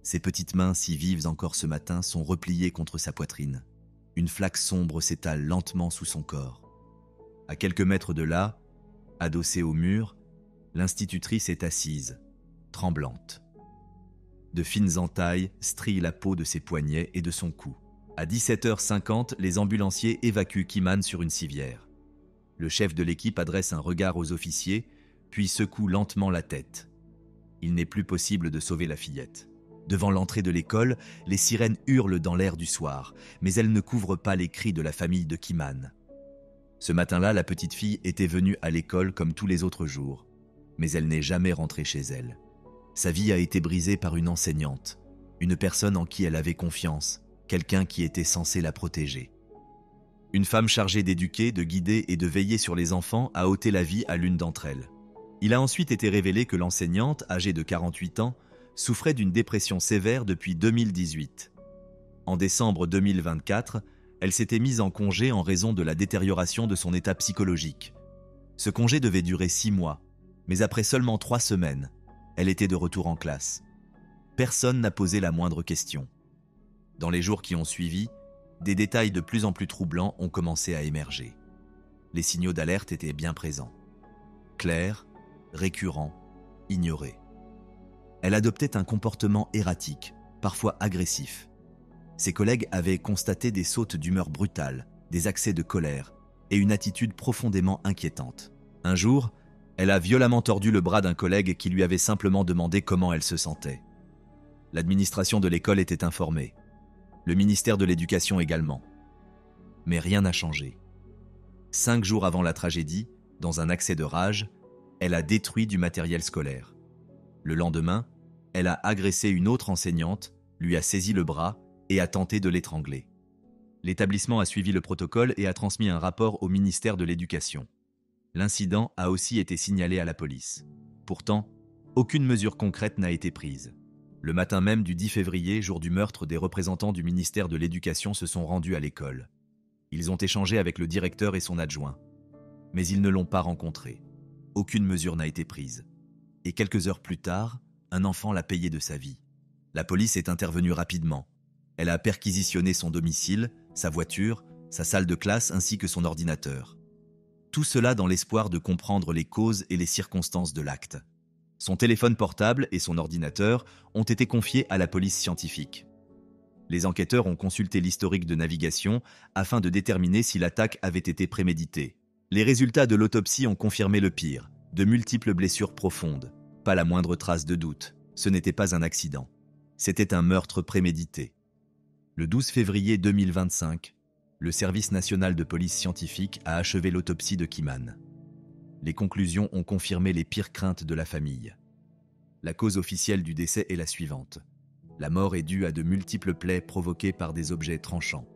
Ses petites mains, si vives encore ce matin, sont repliées contre sa poitrine. Une flaque sombre s'étale lentement sous son corps. À quelques mètres de là, adossée au mur, l'institutrice est assise, tremblante. De fines entailles strient la peau de ses poignets et de son cou. À 17h50, les ambulanciers évacuent Kimane sur une civière. Le chef de l'équipe adresse un regard aux officiers, puis secoue lentement la tête. Il n'est plus possible de sauver la fillette. Devant l'entrée de l'école, les sirènes hurlent dans l'air du soir, mais elles ne couvrent pas les cris de la famille de Kimane. Ce matin-là, la petite fille était venue à l'école comme tous les autres jours, mais elle n'est jamais rentrée chez elle. Sa vie a été brisée par une enseignante, une personne en qui elle avait confiance, quelqu'un qui était censé la protéger. Une femme chargée d'éduquer, de guider et de veiller sur les enfants a ôté la vie à l'une d'entre elles. Il a ensuite été révélé que l'enseignante, âgée de 48 ans, souffrait d'une dépression sévère depuis 2018. En décembre 2024, elle s'était mise en congé en raison de la détérioration de son état psychologique. Ce congé devait durer 6 mois, mais après seulement 3 semaines, elle était de retour en classe. Personne n'a posé la moindre question. Dans les jours qui ont suivi, des détails de plus en plus troublants ont commencé à émerger. Les signaux d'alerte étaient bien présents. Clairs, récurrents, ignorés. Elle adoptait un comportement erratique, parfois agressif. Ses collègues avaient constaté des sautes d'humeur brutales, des accès de colère et une attitude profondément inquiétante. Un jour, elle a violemment tordu le bras d'un collègue qui lui avait simplement demandé comment elle se sentait. L'administration de l'école était informée. Le ministère de l'Éducation également. Mais rien n'a changé. 5 jours avant la tragédie, dans un accès de rage, elle a détruit du matériel scolaire. Le lendemain, elle a agressé une autre enseignante, lui a saisi le bras et a tenté de l'étrangler. L'établissement a suivi le protocole et a transmis un rapport au ministère de l'Éducation. L'incident a aussi été signalé à la police. Pourtant, aucune mesure concrète n'a été prise. Le matin même du 10 février, jour du meurtre, des représentants du ministère de l'Éducation se sont rendus à l'école. Ils ont échangé avec le directeur et son adjoint. Mais ils ne l'ont pas rencontré. Aucune mesure n'a été prise. Et quelques heures plus tard, un enfant l'a payé de sa vie. La police est intervenue rapidement. Elle a perquisitionné son domicile, sa voiture, sa salle de classe ainsi que son ordinateur. Tout cela dans l'espoir de comprendre les causes et les circonstances de l'acte. Son téléphone portable et son ordinateur ont été confiés à la police scientifique. Les enquêteurs ont consulté l'historique de navigation afin de déterminer si l'attaque avait été préméditée. Les résultats de l'autopsie ont confirmé le pire, de multiples blessures profondes. Pas la moindre trace de doute, ce n'était pas un accident. C'était un meurtre prémédité. Le 12 février 2025, le service national de police scientifique a achevé l'autopsie de Kimane. Les conclusions ont confirmé les pires craintes de la famille. La cause officielle du décès est la suivante. La mort est due à de multiples plaies provoquées par des objets tranchants.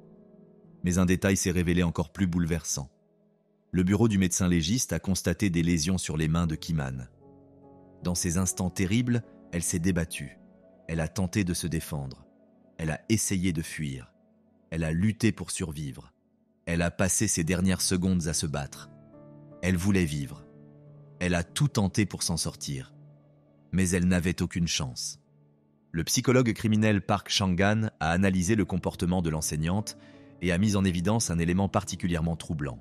Mais un détail s'est révélé encore plus bouleversant. Le bureau du médecin légiste a constaté des lésions sur les mains de Kimane. Dans ces instants terribles, elle s'est débattue. Elle a tenté de se défendre. Elle a essayé de fuir. Elle a lutté pour survivre. Elle a passé ses dernières secondes à se battre. Elle voulait vivre. Elle a tout tenté pour s'en sortir. Mais elle n'avait aucune chance. Le psychologue criminel Park Chang-an a analysé le comportement de l'enseignante et a mis en évidence un élément particulièrement troublant.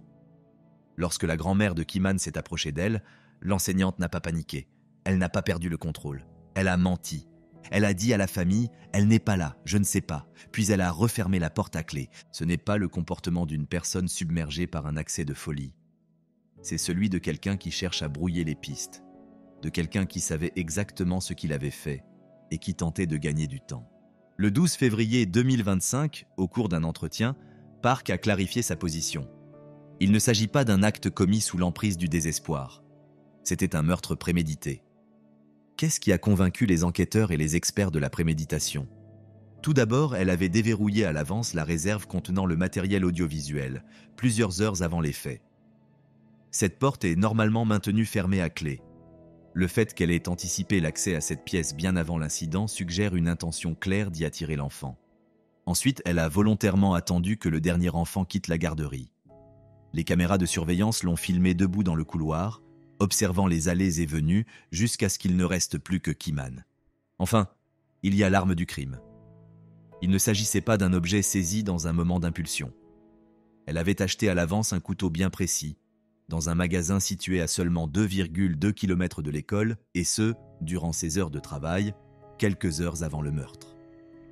Lorsque la grand-mère de Kimane s'est approchée d'elle, l'enseignante n'a pas paniqué. Elle n'a pas perdu le contrôle. Elle a menti. Elle a dit à la famille « Elle n'est pas là, je ne sais pas ». Puis elle a refermé la porte à clé. Ce n'est pas le comportement d'une personne submergée par un accès de folie. C'est celui de quelqu'un qui cherche à brouiller les pistes, de quelqu'un qui savait exactement ce qu'il avait fait et qui tentait de gagner du temps. Le 12 février 2025, au cours d'un entretien, Park a clarifié sa position. Il ne s'agit pas d'un acte commis sous l'emprise du désespoir. C'était un meurtre prémédité. Qu'est-ce qui a convaincu les enquêteurs et les experts de la préméditation ? Tout d'abord, elle avait déverrouillé à l'avance la réserve contenant le matériel audiovisuel, plusieurs heures avant les faits. Cette porte est normalement maintenue fermée à clé. Le fait qu'elle ait anticipé l'accès à cette pièce bien avant l'incident suggère une intention claire d'y attirer l'enfant. Ensuite, elle a volontairement attendu que le dernier enfant quitte la garderie. Les caméras de surveillance l'ont filmé debout dans le couloir, observant les allées et venues jusqu'à ce qu'il ne reste plus que Kimane. Enfin, il y a l'arme du crime. Il ne s'agissait pas d'un objet saisi dans un moment d'impulsion. Elle avait acheté à l'avance un couteau bien précis, dans un magasin situé à seulement 2,2 km de l'école, et ce, durant ses heures de travail, quelques heures avant le meurtre.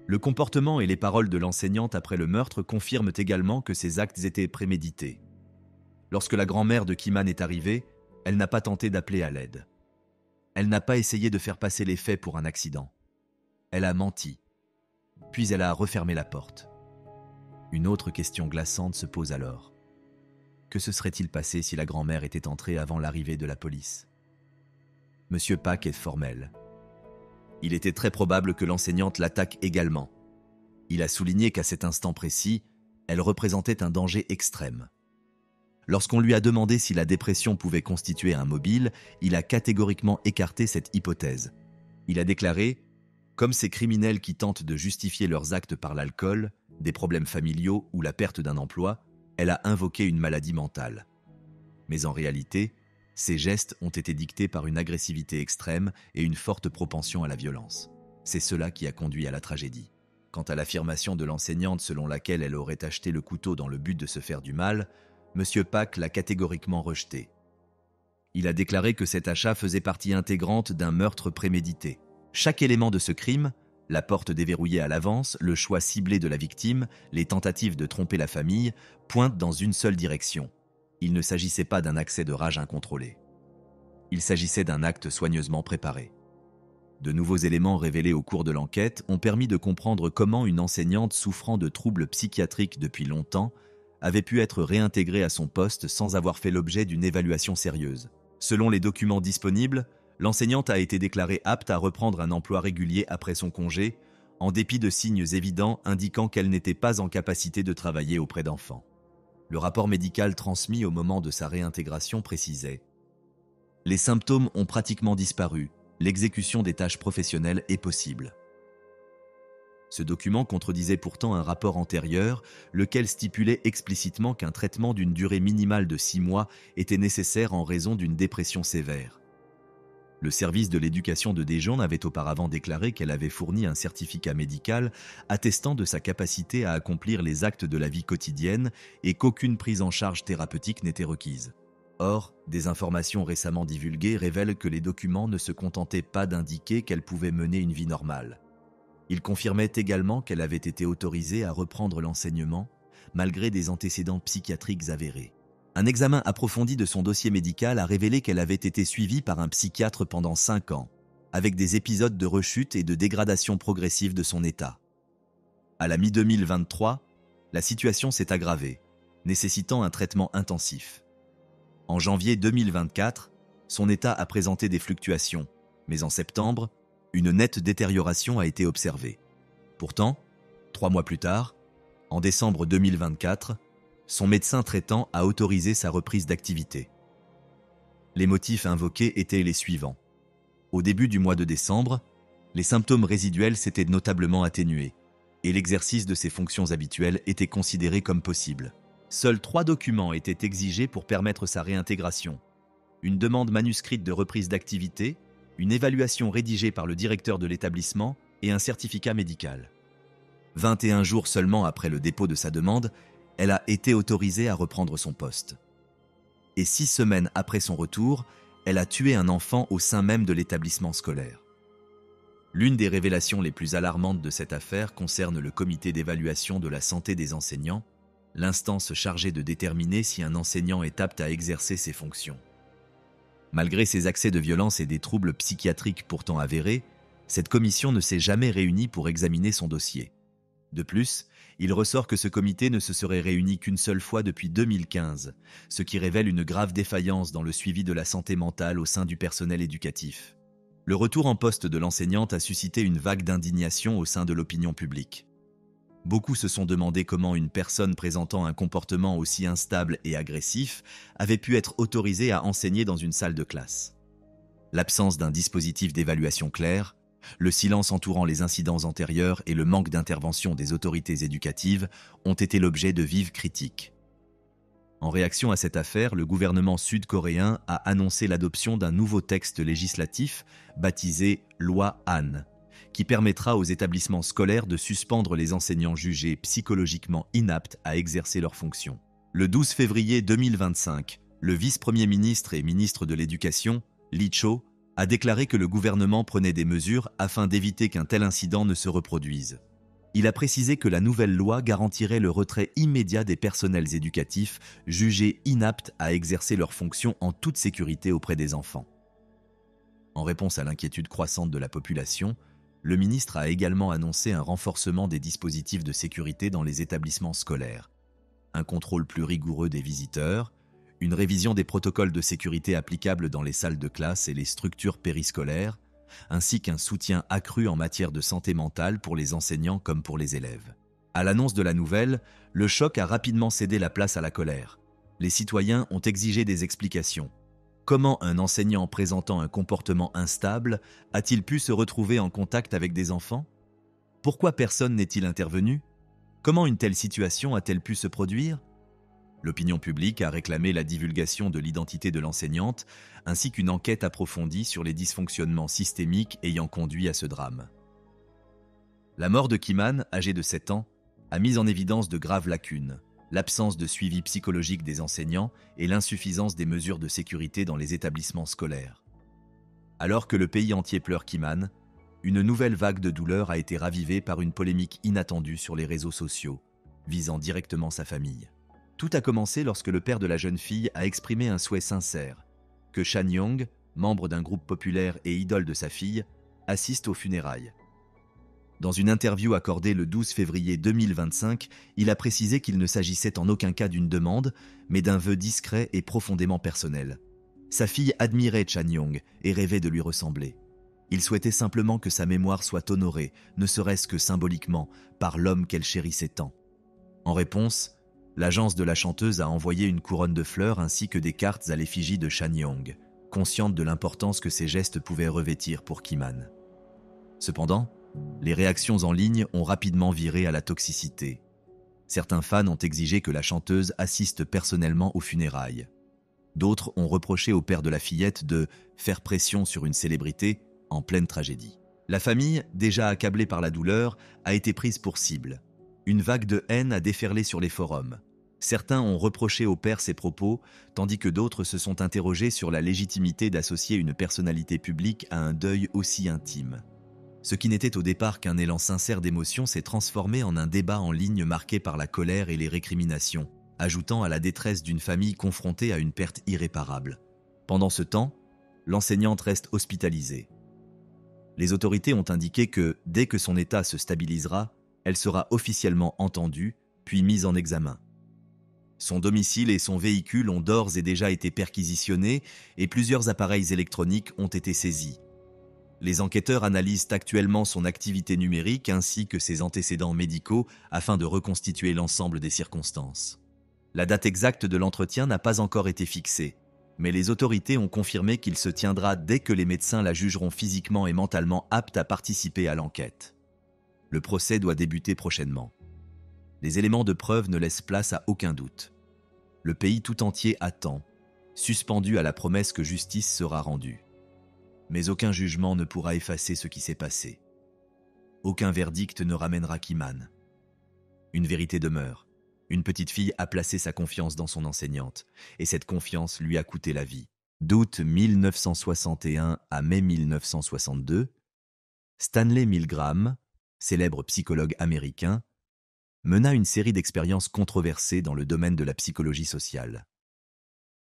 Le comportement et les paroles de l'enseignante après le meurtre confirment également que ces actes étaient prémédités. Lorsque la grand-mère de Kimane est arrivée, elle n'a pas tenté d'appeler à l'aide. Elle n'a pas essayé de faire passer les faits pour un accident. Elle a menti, puis elle a refermé la porte. Une autre question glaçante se pose alors. Que se serait-il passé si la grand-mère était entrée avant l'arrivée de la police? Monsieur Pack est formel. Il était très probable que l'enseignante l'attaque également. Il a souligné qu'à cet instant précis, elle représentait un danger extrême. Lorsqu'on lui a demandé si la dépression pouvait constituer un mobile, il a catégoriquement écarté cette hypothèse. Il a déclaré « Comme ces criminels qui tentent de justifier leurs actes par l'alcool, des problèmes familiaux ou la perte d'un emploi, elle a invoqué une maladie mentale. » Mais en réalité, ces gestes ont été dictés par une agressivité extrême et une forte propension à la violence. C'est cela qui a conduit à la tragédie. Quant à l'affirmation de l'enseignante selon laquelle elle aurait acheté le couteau dans le but de se faire du mal, M. Pack l'a catégoriquement rejeté. Il a déclaré que cet achat faisait partie intégrante d'un meurtre prémédité. Chaque élément de ce crime, la porte déverrouillée à l'avance, le choix ciblé de la victime, les tentatives de tromper la famille, pointent dans une seule direction. Il ne s'agissait pas d'un accès de rage incontrôlé. Il s'agissait d'un acte soigneusement préparé. De nouveaux éléments révélés au cours de l'enquête ont permis de comprendre comment une enseignante souffrant de troubles psychiatriques depuis longtemps avait pu être réintégrée à son poste sans avoir fait l'objet d'une évaluation sérieuse. Selon les documents disponibles, l'enseignante a été déclarée apte à reprendre un emploi régulier après son congé, en dépit de signes évidents indiquant qu'elle n'était pas en capacité de travailler auprès d'enfants. Le rapport médical transmis au moment de sa réintégration précisait « Les symptômes ont pratiquement disparu, l'exécution des tâches professionnelles est possible. » Ce document contredisait pourtant un rapport antérieur, lequel stipulait explicitement qu'un traitement d'une durée minimale de 6 mois était nécessaire en raison d'une dépression sévère. Le service de l'éducation de Dijon avait auparavant déclaré qu'elle avait fourni un certificat médical attestant de sa capacité à accomplir les actes de la vie quotidienne et qu'aucune prise en charge thérapeutique n'était requise. Or, des informations récemment divulguées révèlent que les documents ne se contentaient pas d'indiquer qu'elle pouvait mener une vie normale. Ils confirmaient également qu'elle avait été autorisée à reprendre l'enseignement, malgré des antécédents psychiatriques avérés. Un examen approfondi de son dossier médical a révélé qu'elle avait été suivie par un psychiatre pendant 5 ans, avec des épisodes de rechute et de dégradation progressive de son état. À la mi-2023, la situation s'est aggravée, nécessitant un traitement intensif. En janvier 2024, son état a présenté des fluctuations, mais en septembre, une nette détérioration a été observée. Pourtant, 3 mois plus tard, en décembre 2024, son médecin traitant a autorisé sa reprise d'activité. Les motifs invoqués étaient les suivants. Au début du mois de décembre, les symptômes résiduels s'étaient notablement atténués et l'exercice de ses fonctions habituelles était considéré comme possible. Seuls 3 documents étaient exigés pour permettre sa réintégration. Une demande manuscrite de reprise d'activité, une évaluation rédigée par le directeur de l'établissement et un certificat médical. 21 jours seulement après le dépôt de sa demande, elle a été autorisée à reprendre son poste. Et 6 semaines après son retour, elle a tué un enfant au sein même de l'établissement scolaire. L'une des révélations les plus alarmantes de cette affaire concerne le comité d'évaluation de la santé des enseignants, l'instance chargée de déterminer si un enseignant est apte à exercer ses fonctions. Malgré ses accès de violence et des troubles psychiatriques pourtant avérés, cette commission ne s'est jamais réunie pour examiner son dossier. De plus, il ressort que ce comité ne se serait réuni qu'une seule fois depuis 2015, ce qui révèle une grave défaillance dans le suivi de la santé mentale au sein du personnel éducatif. Le retour en poste de l'enseignante a suscité une vague d'indignation au sein de l'opinion publique. Beaucoup se sont demandé comment une personne présentant un comportement aussi instable et agressif avait pu être autorisée à enseigner dans une salle de classe. L'absence d'un dispositif d'évaluation clair, le silence entourant les incidents antérieurs et le manque d'intervention des autorités éducatives ont été l'objet de vives critiques. En réaction à cette affaire, le gouvernement sud-coréen a annoncé l'adoption d'un nouveau texte législatif baptisé « Loi Han », qui permettra aux établissements scolaires de suspendre les enseignants jugés psychologiquement inaptes à exercer leurs fonctions. Le 12 février 2025, le vice-premier ministre et ministre de l'Éducation, Lee Cho, a déclaré que le gouvernement prenait des mesures afin d'éviter qu'un tel incident ne se reproduise. Il a précisé que la nouvelle loi garantirait le retrait immédiat des personnels éducatifs jugés inaptes à exercer leurs fonctions en toute sécurité auprès des enfants. En réponse à l'inquiétude croissante de la population, le ministre a également annoncé un renforcement des dispositifs de sécurité dans les établissements scolaires, un contrôle plus rigoureux des visiteurs, une révision des protocoles de sécurité applicables dans les salles de classe et les structures périscolaires, ainsi qu'un soutien accru en matière de santé mentale pour les enseignants comme pour les élèves. À l'annonce de la nouvelle, le choc a rapidement cédé la place à la colère. Les citoyens ont exigé des explications. Comment un enseignant présentant un comportement instable a-t-il pu se retrouver en contact avec des enfants? Pourquoi personne n'est-il intervenu? Comment une telle situation a-t-elle pu se produire? L'opinion publique a réclamé la divulgation de l'identité de l'enseignante, ainsi qu'une enquête approfondie sur les dysfonctionnements systémiques ayant conduit à ce drame. La mort de Kimane, âgé de 7 ans, a mis en évidence de graves lacunes, l'absence de suivi psychologique des enseignants et l'insuffisance des mesures de sécurité dans les établissements scolaires. Alors que le pays entier pleure Kimane, une nouvelle vague de douleur a été ravivée par une polémique inattendue sur les réseaux sociaux, visant directement sa famille. Tout a commencé lorsque le père de la jeune fille a exprimé un souhait sincère, que Chan Young, membre d'un groupe populaire et idole de sa fille, assiste aux funérailles. Dans une interview accordée le 12 février 2025, il a précisé qu'il ne s'agissait en aucun cas d'une demande, mais d'un vœu discret et profondément personnel. Sa fille admirait Chan Young et rêvait de lui ressembler. Il souhaitait simplement que sa mémoire soit honorée, ne serait-ce que symboliquement, par l'homme qu'elle chérissait tant. En réponse, l'agence de la chanteuse a envoyé une couronne de fleurs ainsi que des cartes à l'effigie de Chan Young, consciente de l'importance que ces gestes pouvaient revêtir pour Kimane. Cependant, les réactions en ligne ont rapidement viré à la toxicité. Certains fans ont exigé que la chanteuse assiste personnellement aux funérailles. D'autres ont reproché au père de la fillette de faire pression sur une célébrité en pleine tragédie. La famille, déjà accablée par la douleur, a été prise pour cible. Une vague de haine a déferlé sur les forums. Certains ont reproché au père ses propos, tandis que d'autres se sont interrogés sur la légitimité d'associer une personnalité publique à un deuil aussi intime. Ce qui n'était au départ qu'un élan sincère d'émotion s'est transformé en un débat en ligne marqué par la colère et les récriminations, ajoutant à la détresse d'une famille confrontée à une perte irréparable. Pendant ce temps, l'enseignante reste hospitalisée. Les autorités ont indiqué que, dès que son état se stabilisera, elle sera officiellement entendue, puis mise en examen. Son domicile et son véhicule ont d'ores et déjà été perquisitionnés et plusieurs appareils électroniques ont été saisis. Les enquêteurs analysent actuellement son activité numérique ainsi que ses antécédents médicaux afin de reconstituer l'ensemble des circonstances. La date exacte de l'entretien n'a pas encore été fixée, mais les autorités ont confirmé qu'il se tiendra dès que les médecins la jugeront physiquement et mentalement apte à participer à l'enquête. Le procès doit débuter prochainement. Les éléments de preuve ne laissent place à aucun doute. Le pays tout entier attend, suspendu à la promesse que justice sera rendue. Mais aucun jugement ne pourra effacer ce qui s'est passé. Aucun verdict ne ramènera Kimane. Une vérité demeure. Une petite fille a placé sa confiance dans son enseignante, et cette confiance lui a coûté la vie. D'août 1961 à mai 1962, Stanley Milgram, célèbre psychologue américain, mena une série d'expériences controversées dans le domaine de la psychologie sociale.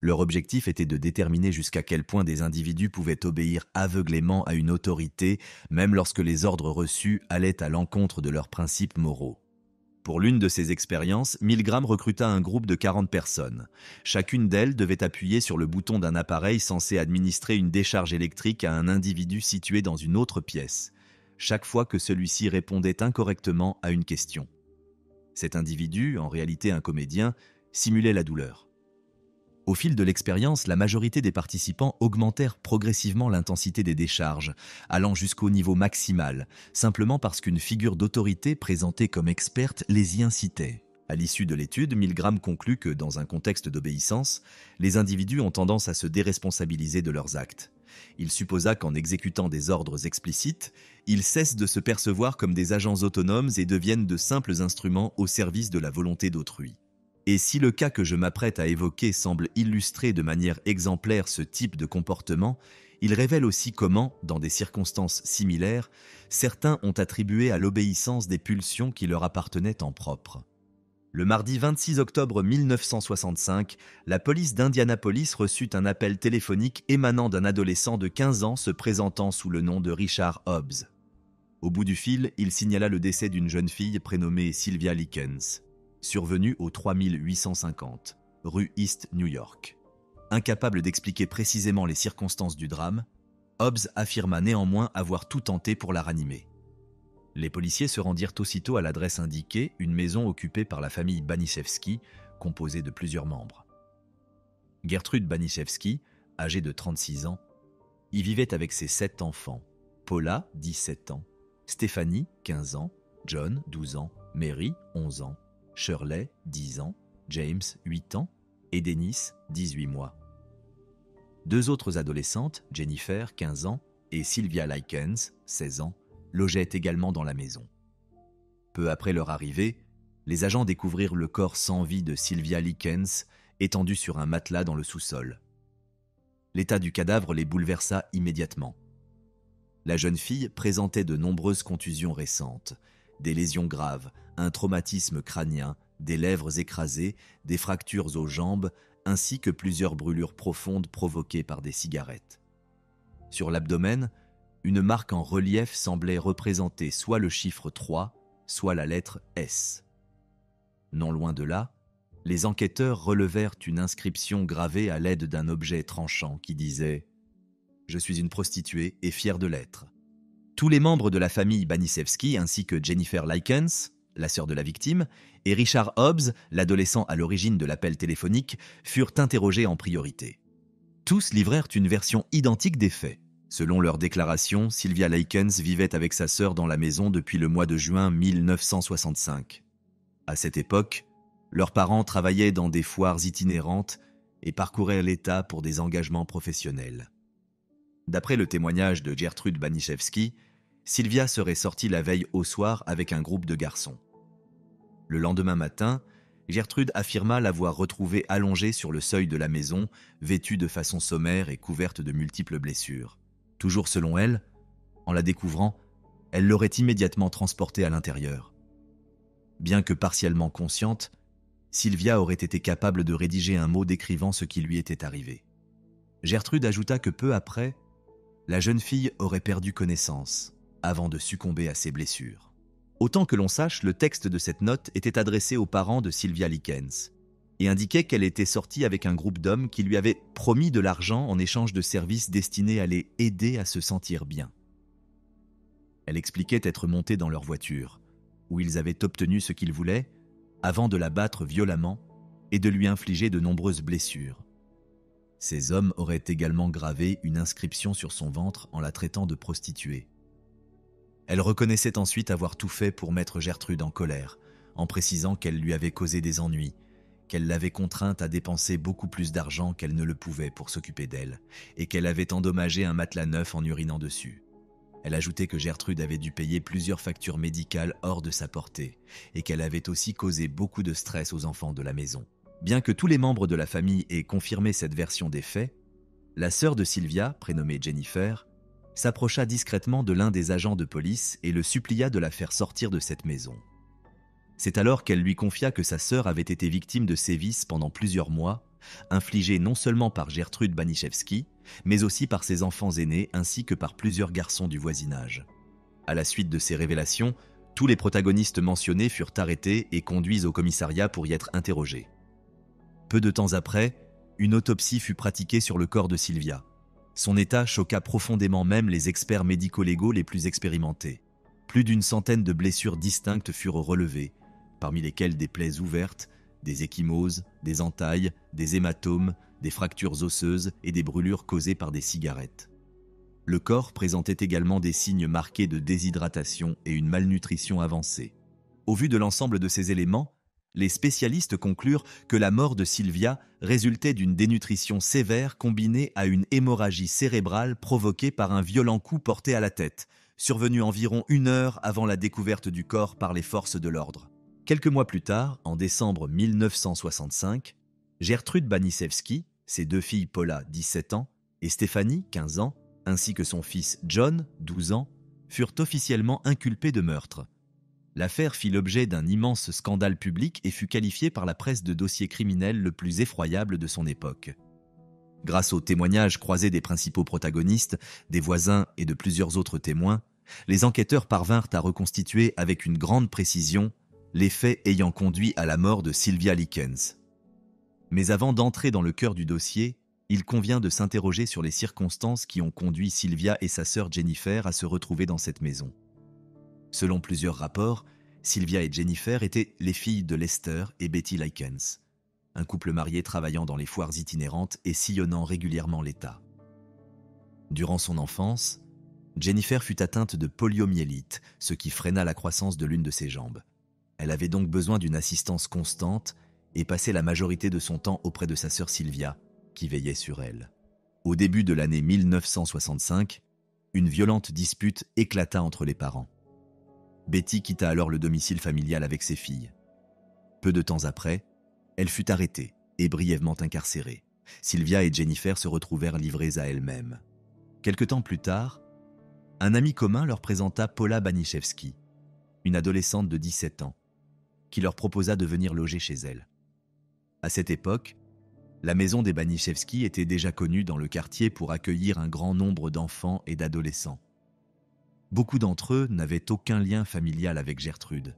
Leur objectif était de déterminer jusqu'à quel point des individus pouvaient obéir aveuglément à une autorité, même lorsque les ordres reçus allaient à l'encontre de leurs principes moraux. Pour l'une de ces expériences, Milgram recruta un groupe de 40 personnes. Chacune d'elles devait appuyer sur le bouton d'un appareil censé administrer une décharge électrique à un individu situé dans une autre pièce, chaque fois que celui-ci répondait incorrectement à une question. Cet individu, en réalité un comédien, simulait la douleur. Au fil de l'expérience, la majorité des participants augmentèrent progressivement l'intensité des décharges, allant jusqu'au niveau maximal, simplement parce qu'une figure d'autorité présentée comme experte les y incitait. À l'issue de l'étude, Milgram conclut que, dans un contexte d'obéissance, les individus ont tendance à se déresponsabiliser de leurs actes. Il supposa qu'en exécutant des ordres explicites, ils cessent de se percevoir comme des agents autonomes et deviennent de simples instruments au service de la volonté d'autrui. Et si le cas que je m'apprête à évoquer semble illustrer de manière exemplaire ce type de comportement, il révèle aussi comment, dans des circonstances similaires, certains ont attribué à l'obéissance des pulsions qui leur appartenaient en propre. Le mardi 26 octobre 1965, la police d'Indianapolis reçut un appel téléphonique émanant d'un adolescent de 15 ans se présentant sous le nom de Richard Hobbs. Au bout du fil, il signala le décès d'une jeune fille prénommée Sylvia Likens, survenue au 3850, rue East New York. Incapable d'expliquer précisément les circonstances du drame, Hobbs affirma néanmoins avoir tout tenté pour la ranimer. Les policiers se rendirent aussitôt à l'adresse indiquée, une maison occupée par la famille Baniszewski, composée de plusieurs membres. Gertrude Baniszewski, âgée de 36 ans, y vivait avec ses 7 enfants, Paula, 17 ans, Stéphanie, 15 ans, John, 12 ans, Mary, 11 ans, Shirley, 10 ans, James, 8 ans, et Dennis, 18 mois. 2 autres adolescentes, Jennifer, 15 ans, et Sylvia Likens, 16 ans, logeaient également dans la maison. Peu après leur arrivée, les agents découvrirent le corps sans vie de Sylvia Likens étendu sur un matelas dans le sous-sol. L'état du cadavre les bouleversa immédiatement. La jeune fille présentait de nombreuses contusions récentes, des lésions graves, un traumatisme crânien, des lèvres écrasées, des fractures aux jambes, ainsi que plusieurs brûlures profondes provoquées par des cigarettes. Sur l'abdomen, une marque en relief semblait représenter soit le chiffre 3, soit la lettre S. Non loin de là, les enquêteurs relevèrent une inscription gravée à l'aide d'un objet tranchant qui disait « Je suis une prostituée et fière de l'être ». Tous les membres de la famille Baniszewski ainsi que Jennifer Likens, la sœur de la victime, et Richard Hobbs, l'adolescent à l'origine de l'appel téléphonique, furent interrogés en priorité. Tous livrèrent une version identique des faits. Selon leur déclaration, Sylvia Likens vivait avec sa sœur dans la maison depuis le mois de juin 1965. À cette époque, leurs parents travaillaient dans des foires itinérantes et parcouraient l'État pour des engagements professionnels. D'après le témoignage de Gertrude Baniszewski, Sylvia serait sortie la veille au soir avec un groupe de garçons. Le lendemain matin, Gertrude affirma l'avoir retrouvée allongée sur le seuil de la maison, vêtue de façon sommaire et couverte de multiples blessures. Toujours selon elle, en la découvrant, elle l'aurait immédiatement transportée à l'intérieur. Bien que partiellement consciente, Sylvia aurait été capable de rédiger un mot décrivant ce qui lui était arrivé. Gertrude ajouta que peu après, la jeune fille aurait perdu connaissance avant de succomber à ses blessures. Autant que l'on sache, le texte de cette note était adressé aux parents de Sylvia Likens et indiquait qu'elle était sortie avec un groupe d'hommes qui lui avaient promis de l'argent en échange de services destinés à les aider à se sentir bien. Elle expliquait être montée dans leur voiture, où ils avaient obtenu ce qu'ils voulaient, avant de la battre violemment et de lui infliger de nombreuses blessures. Ces hommes auraient également gravé une inscription sur son ventre en la traitant de prostituée. Elle reconnaissait ensuite avoir tout fait pour mettre Gertrude en colère, en précisant qu'elle lui avait causé des ennuis, qu'elle l'avait contrainte à dépenser beaucoup plus d'argent qu'elle ne le pouvait pour s'occuper d'elle, et qu'elle avait endommagé un matelas neuf en urinant dessus. Elle ajoutait que Gertrude avait dû payer plusieurs factures médicales hors de sa portée, et qu'elle avait aussi causé beaucoup de stress aux enfants de la maison. Bien que tous les membres de la famille aient confirmé cette version des faits, la sœur de Sylvia, prénommée Jennifer, s'approcha discrètement de l'un des agents de police et le supplia de la faire sortir de cette maison. C'est alors qu'elle lui confia que sa sœur avait été victime de sévices pendant plusieurs mois, infligés non seulement par Gertrude Baniszewski, mais aussi par ses enfants aînés ainsi que par plusieurs garçons du voisinage. À la suite de ces révélations, tous les protagonistes mentionnés furent arrêtés et conduits au commissariat pour y être interrogés. Peu de temps après, une autopsie fut pratiquée sur le corps de Sylvia. Son état choqua profondément même les experts médico-légaux les plus expérimentés. Plus d'une centaine de blessures distinctes furent relevées, parmi lesquelles des plaies ouvertes, des ecchymoses, des entailles, des hématomes, des fractures osseuses et des brûlures causées par des cigarettes. Le corps présentait également des signes marqués de déshydratation et une malnutrition avancée. Au vu de l'ensemble de ces éléments, les spécialistes conclurent que la mort de Sylvia résultait d'une dénutrition sévère combinée à une hémorragie cérébrale provoquée par un violent coup porté à la tête, survenu environ 1 heure avant la découverte du corps par les forces de l'ordre. Quelques mois plus tard, en décembre 1965, Gertrude Baniszewski, ses deux filles Paula, 17 ans, et Stéphanie, 15 ans, ainsi que son fils John, 12 ans, furent officiellement inculpés de meurtre. L'affaire fit l'objet d'un immense scandale public et fut qualifiée par la presse de dossier criminel le plus effroyable de son époque. Grâce aux témoignages croisés des principaux protagonistes, des voisins et de plusieurs autres témoins, les enquêteurs parvinrent à reconstituer avec une grande précision les faits ayant conduit à la mort de Sylvia Likens. Mais avant d'entrer dans le cœur du dossier, il convient de s'interroger sur les circonstances qui ont conduit Sylvia et sa sœur Jennifer à se retrouver dans cette maison. Selon plusieurs rapports, Sylvia et Jennifer étaient les filles de Lester et Betty Likens, un couple marié travaillant dans les foires itinérantes et sillonnant régulièrement l'État. Durant son enfance, Jennifer fut atteinte de poliomyélite, ce qui freina la croissance de l'une de ses jambes. Elle avait donc besoin d'une assistance constante et passait la majorité de son temps auprès de sa sœur Sylvia, qui veillait sur elle. Au début de l'année 1965, une violente dispute éclata entre les parents. Betty quitta alors le domicile familial avec ses filles. Peu de temps après, elle fut arrêtée et brièvement incarcérée. Sylvia et Jennifer se retrouvèrent livrées à elles-mêmes. Quelque temps plus tard, un ami commun leur présenta Paula Baniszewski, une adolescente de 17 ans, qui leur proposa de venir loger chez elle. À cette époque, la maison des Baniszewski était déjà connue dans le quartier pour accueillir un grand nombre d'enfants et d'adolescents. Beaucoup d'entre eux n'avaient aucun lien familial avec Gertrude,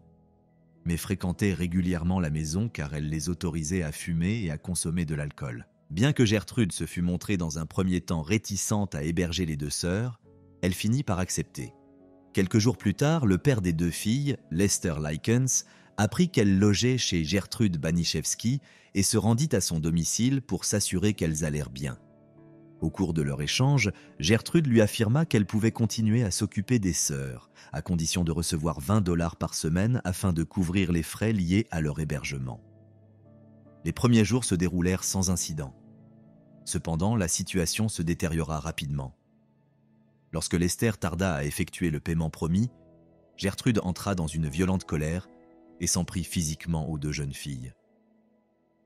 mais fréquentaient régulièrement la maison car elle les autorisait à fumer et à consommer de l'alcool. Bien que Gertrude se fût montrée dans un premier temps réticente à héberger les deux sœurs, elle finit par accepter. Quelques jours plus tard, le père des deux filles, Lester Likens, apprit qu'elle logeait chez Gertrude Baniszewski et se rendit à son domicile pour s'assurer qu'elles allèrent bien. Au cours de leur échange, Gertrude lui affirma qu'elle pouvait continuer à s'occuper des sœurs, à condition de recevoir 20 $ par semaine afin de couvrir les frais liés à leur hébergement. Les premiers jours se déroulèrent sans incident. Cependant, la situation se détériora rapidement. Lorsque Lester tarda à effectuer le paiement promis, Gertrude entra dans une violente colère et s'en prit physiquement aux deux jeunes filles.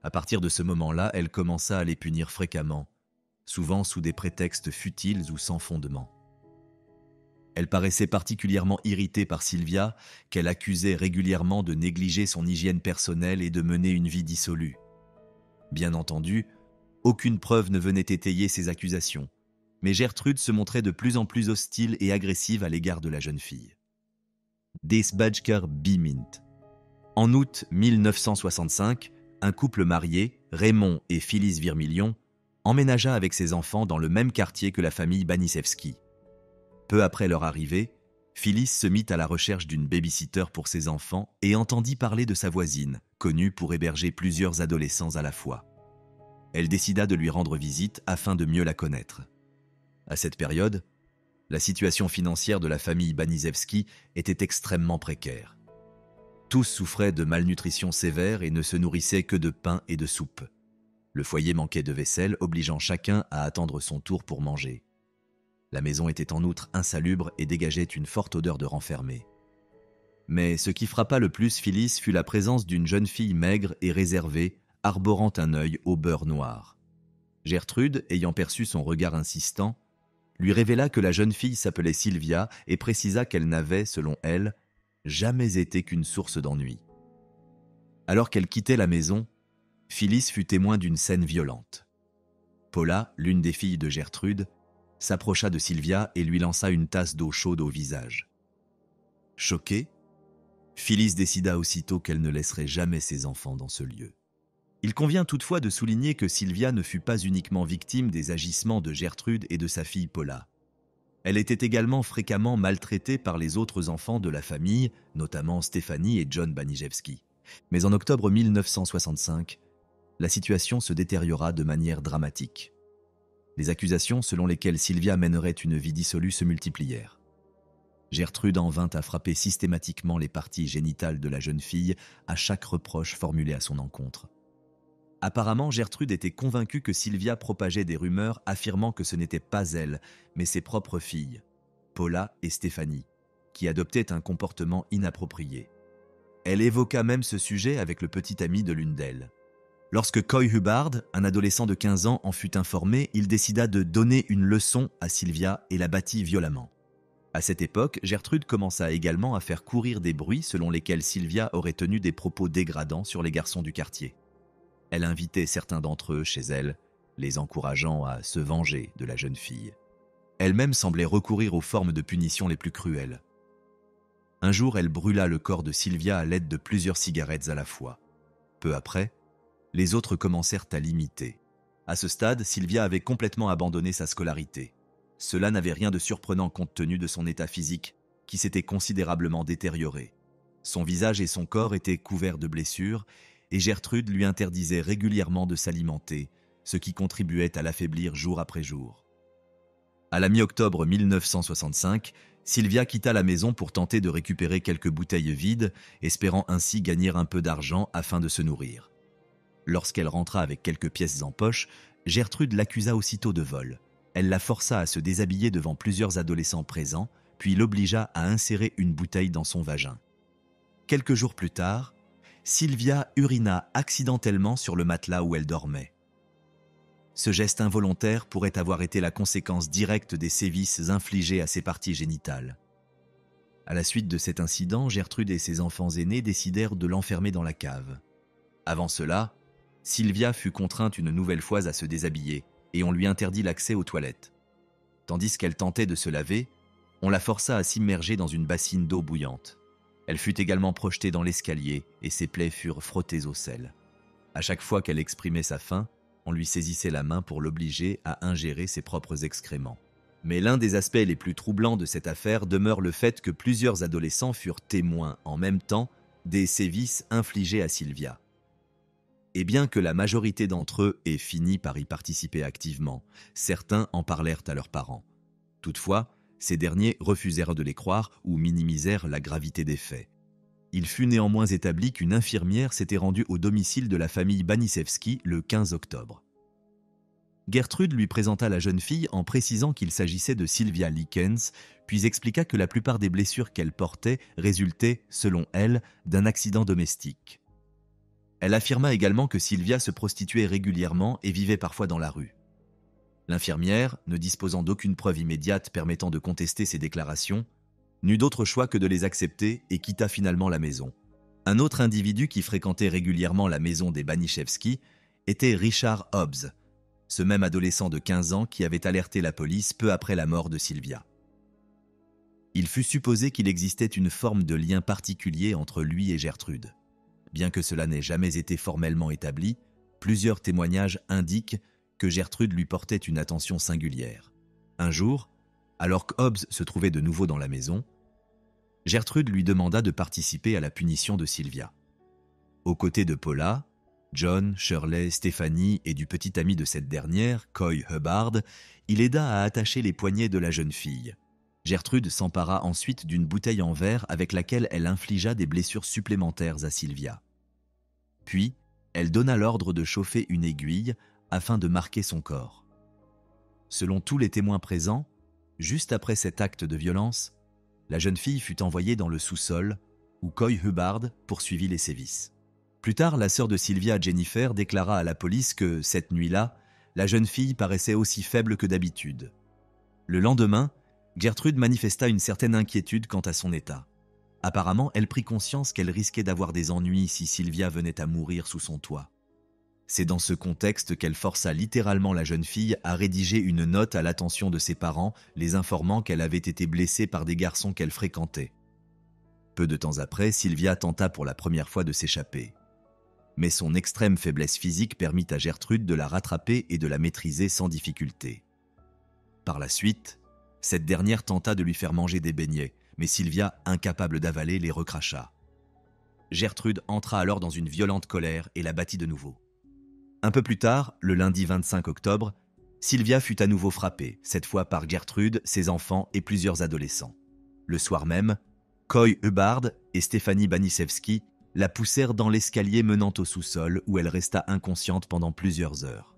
À partir de ce moment-là, elle commença à les punir fréquemment, souvent sous des prétextes futiles ou sans fondement. Elle paraissait particulièrement irritée par Sylvia, qu'elle accusait régulièrement de négliger son hygiène personnelle et de mener une vie dissolue. Bien entendu, aucune preuve ne venait étayer ces accusations, mais Gertrude se montrait de plus en plus hostile et agressive à l'égard de la jeune fille. Des Badger Bimint. En août 1965, un couple marié, Raymond et Phyllis Vermillion, emménagea avec ses enfants dans le même quartier que la famille Baniszewski. Peu après leur arrivée, Phyllis se mit à la recherche d'une baby-sitter pour ses enfants et entendit parler de sa voisine, connue pour héberger plusieurs adolescents à la fois. Elle décida de lui rendre visite afin de mieux la connaître. À cette période, la situation financière de la famille Baniszewski était extrêmement précaire. Tous souffraient de malnutrition sévère et ne se nourrissaient que de pain et de soupe. Le foyer manquait de vaisselle, obligeant chacun à attendre son tour pour manger. La maison était en outre insalubre et dégageait une forte odeur de renfermé. Mais ce qui frappa le plus Phyllis fut la présence d'une jeune fille maigre et réservée, arborant un œil au beurre noir. Gertrude, ayant perçu son regard insistant, lui révéla que la jeune fille s'appelait Sylvia et précisa qu'elle n'avait, selon elle, jamais été qu'une source d'ennui. Alors qu'elle quittait la maison, Phyllis fut témoin d'une scène violente. Paula, l'une des filles de Gertrude, s'approcha de Sylvia et lui lança une tasse d'eau chaude au visage. Choquée, Phyllis décida aussitôt qu'elle ne laisserait jamais ses enfants dans ce lieu. Il convient toutefois de souligner que Sylvia ne fut pas uniquement victime des agissements de Gertrude et de sa fille Paula. Elle était également fréquemment maltraitée par les autres enfants de la famille, notamment Stéphanie et John Baniszewski. Mais en octobre 1965, la situation se détériora de manière dramatique. Les accusations selon lesquelles Sylvia mènerait une vie dissolue se multiplièrent. Gertrude en vint à frapper systématiquement les parties génitales de la jeune fille à chaque reproche formulé à son encontre. Apparemment, Gertrude était convaincue que Sylvia propageait des rumeurs affirmant que ce n'était pas elle, mais ses propres filles, Paula et Stéphanie, qui adoptaient un comportement inapproprié. Elle évoqua même ce sujet avec le petit ami de l'une d'elles. Lorsque Coy Hubbard, un adolescent de 15 ans, en fut informé, il décida de donner une leçon à Sylvia et la battit violemment. À cette époque, Gertrude commença également à faire courir des bruits selon lesquels Sylvia aurait tenu des propos dégradants sur les garçons du quartier. Elle invitait certains d'entre eux chez elle, les encourageant à se venger de la jeune fille. Elle-même semblait recourir aux formes de punition les plus cruelles. Un jour, elle brûla le corps de Sylvia à l'aide de plusieurs cigarettes à la fois. Peu après, les autres commencèrent à l'imiter. À ce stade, Sylvia avait complètement abandonné sa scolarité. Cela n'avait rien de surprenant compte tenu de son état physique, qui s'était considérablement détérioré. Son visage et son corps étaient couverts de blessures, et Gertrude lui interdisait régulièrement de s'alimenter, ce qui contribuait à l'affaiblir jour après jour. À la mi-octobre 1965, Sylvia quitta la maison pour tenter de récupérer quelques bouteilles vides, espérant ainsi gagner un peu d'argent afin de se nourrir. Lorsqu'elle rentra avec quelques pièces en poche, Gertrude l'accusa aussitôt de vol. Elle la força à se déshabiller devant plusieurs adolescents présents, puis l'obligea à insérer une bouteille dans son vagin. Quelques jours plus tard, Sylvia urina accidentellement sur le matelas où elle dormait. Ce geste involontaire pourrait avoir été la conséquence directe des sévices infligés à ses parties génitales. À la suite de cet incident, Gertrude et ses enfants aînés décidèrent de l'enfermer dans la cave. Avant cela, Sylvia fut contrainte une nouvelle fois à se déshabiller et on lui interdit l'accès aux toilettes. Tandis qu'elle tentait de se laver, on la força à s'immerger dans une bassine d'eau bouillante. Elle fut également projetée dans l'escalier et ses plaies furent frottées au sel. À chaque fois qu'elle exprimait sa faim, on lui saisissait la main pour l'obliger à ingérer ses propres excréments. Mais l'un des aspects les plus troublants de cette affaire demeure le fait que plusieurs adolescents furent témoins en même temps des sévices infligés à Sylvia. Et bien que la majorité d'entre eux ait fini par y participer activement, certains en parlèrent à leurs parents. Toutefois, ces derniers refusèrent de les croire ou minimisèrent la gravité des faits. Il fut néanmoins établi qu'une infirmière s'était rendue au domicile de la famille Baniszewski le 15 octobre. Gertrude lui présenta la jeune fille en précisant qu'il s'agissait de Sylvia Likens, puis expliqua que la plupart des blessures qu'elle portait résultaient, selon elle, d'un accident domestique. Elle affirma également que Sylvia se prostituait régulièrement et vivait parfois dans la rue. L'infirmière, ne disposant d'aucune preuve immédiate permettant de contester ces déclarations, n'eut d'autre choix que de les accepter et quitta finalement la maison. Un autre individu qui fréquentait régulièrement la maison des Baniszewski était Richard Hobbs, ce même adolescent de 15 ans qui avait alerté la police peu après la mort de Sylvia. Il fut supposé qu'il existait une forme de lien particulier entre lui et Gertrude. Bien que cela n'ait jamais été formellement établi, plusieurs témoignages indiquent que Gertrude lui portait une attention singulière. Un jour, alors que Hobbs se trouvait de nouveau dans la maison, Gertrude lui demanda de participer à la punition de Sylvia. Aux côtés de Paula, John, Shirley, Stephanie et du petit ami de cette dernière, Coy Hubbard, il aida à attacher les poignets de la jeune fille. Gertrude s'empara ensuite d'une bouteille en verre avec laquelle elle infligea des blessures supplémentaires à Sylvia. Puis, elle donna l'ordre de chauffer une aiguille afin de marquer son corps. Selon tous les témoins présents, juste après cet acte de violence, la jeune fille fut envoyée dans le sous-sol où Coy Hubbard poursuivit les sévices. Plus tard, la sœur de Sylvia, Jennifer, déclara à la police que, cette nuit-là, la jeune fille paraissait aussi faible que d'habitude. Le lendemain, Gertrude manifesta une certaine inquiétude quant à son état. Apparemment, elle prit conscience qu'elle risquait d'avoir des ennuis si Sylvia venait à mourir sous son toit. C'est dans ce contexte qu'elle força littéralement la jeune fille à rédiger une note à l'attention de ses parents, les informant qu'elle avait été blessée par des garçons qu'elle fréquentait. Peu de temps après, Sylvia tenta pour la première fois de s'échapper. Mais son extrême faiblesse physique permit à Gertrude de la rattraper et de la maîtriser sans difficulté. Par la suite, cette dernière tenta de lui faire manger des beignets, mais Sylvia, incapable d'avaler, les recracha. Gertrude entra alors dans une violente colère et la battit de nouveau. Un peu plus tard, le lundi 25 octobre, Sylvia fut à nouveau frappée, cette fois par Gertrude, ses enfants et plusieurs adolescents. Le soir même, Coy Hubbard et Stephanie Baniszewski la poussèrent dans l'escalier menant au sous-sol où elle resta inconsciente pendant plusieurs heures.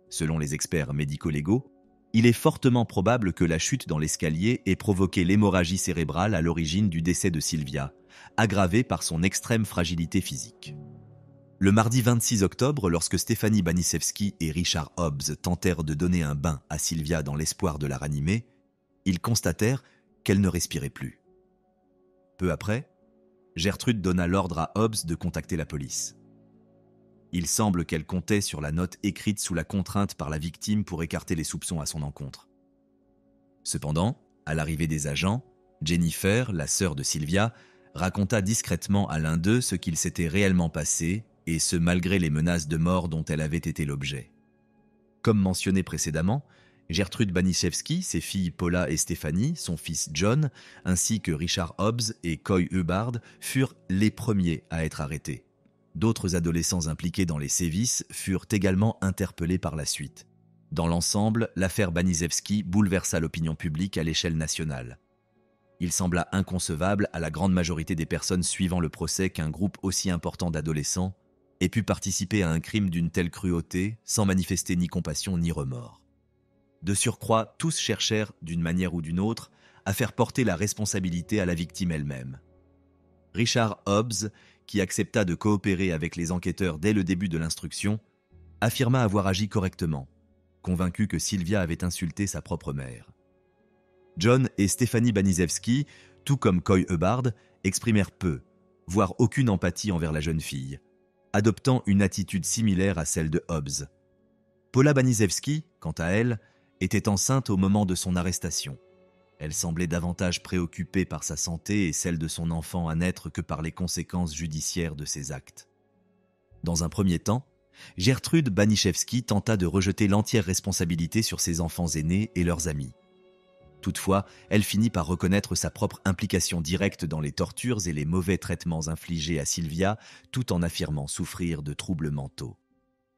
Selon les experts médico-légaux, il est fortement probable que la chute dans l'escalier ait provoqué l'hémorragie cérébrale à l'origine du décès de Sylvia, aggravée par son extrême fragilité physique. Le mardi 26 octobre, lorsque Stéphanie Banisewski et Richard Hobbs tentèrent de donner un bain à Sylvia dans l'espoir de la ranimer, ils constatèrent qu'elle ne respirait plus. Peu après, Gertrude donna l'ordre à Hobbs de contacter la police. Il semble qu'elle comptait sur la note écrite sous la contrainte par la victime pour écarter les soupçons à son encontre. Cependant, à l'arrivée des agents, Jennifer, la sœur de Sylvia, raconta discrètement à l'un d'eux ce qu'il s'était réellement passé, et ce malgré les menaces de mort dont elle avait été l'objet. Comme mentionné précédemment, Gertrude Banisewski, ses filles Paula et Stéphanie, son fils John, ainsi que Richard Hobbs et Coy Hubbard furent les premiers à être arrêtés. D'autres adolescents impliqués dans les sévices furent également interpellés par la suite. Dans l'ensemble, l'affaire Banisewski bouleversa l'opinion publique à l'échelle nationale. Il sembla inconcevable à la grande majorité des personnes suivant le procès qu'un groupe aussi important d'adolescents ait pu participer à un crime d'une telle cruauté sans manifester ni compassion ni remords. De surcroît, tous cherchèrent, d'une manière ou d'une autre, à faire porter la responsabilité à la victime elle-même. Richard Hobbs, qui accepta de coopérer avec les enquêteurs dès le début de l'instruction, affirma avoir agi correctement, convaincu que Sylvia avait insulté sa propre mère. John et Stéphanie Banisewski, tout comme Coy Hubbard, exprimèrent peu, voire aucune empathie envers la jeune fille, adoptant une attitude similaire à celle de Hobbs. Paula Banisewski, quant à elle, était enceinte au moment de son arrestation. Elle semblait davantage préoccupée par sa santé et celle de son enfant à naître que par les conséquences judiciaires de ses actes. Dans un premier temps, Gertrude Banisewski tenta de rejeter l'entière responsabilité sur ses enfants aînés et leurs amis. Toutefois, elle finit par reconnaître sa propre implication directe dans les tortures et les mauvais traitements infligés à Sylvia, tout en affirmant souffrir de troubles mentaux.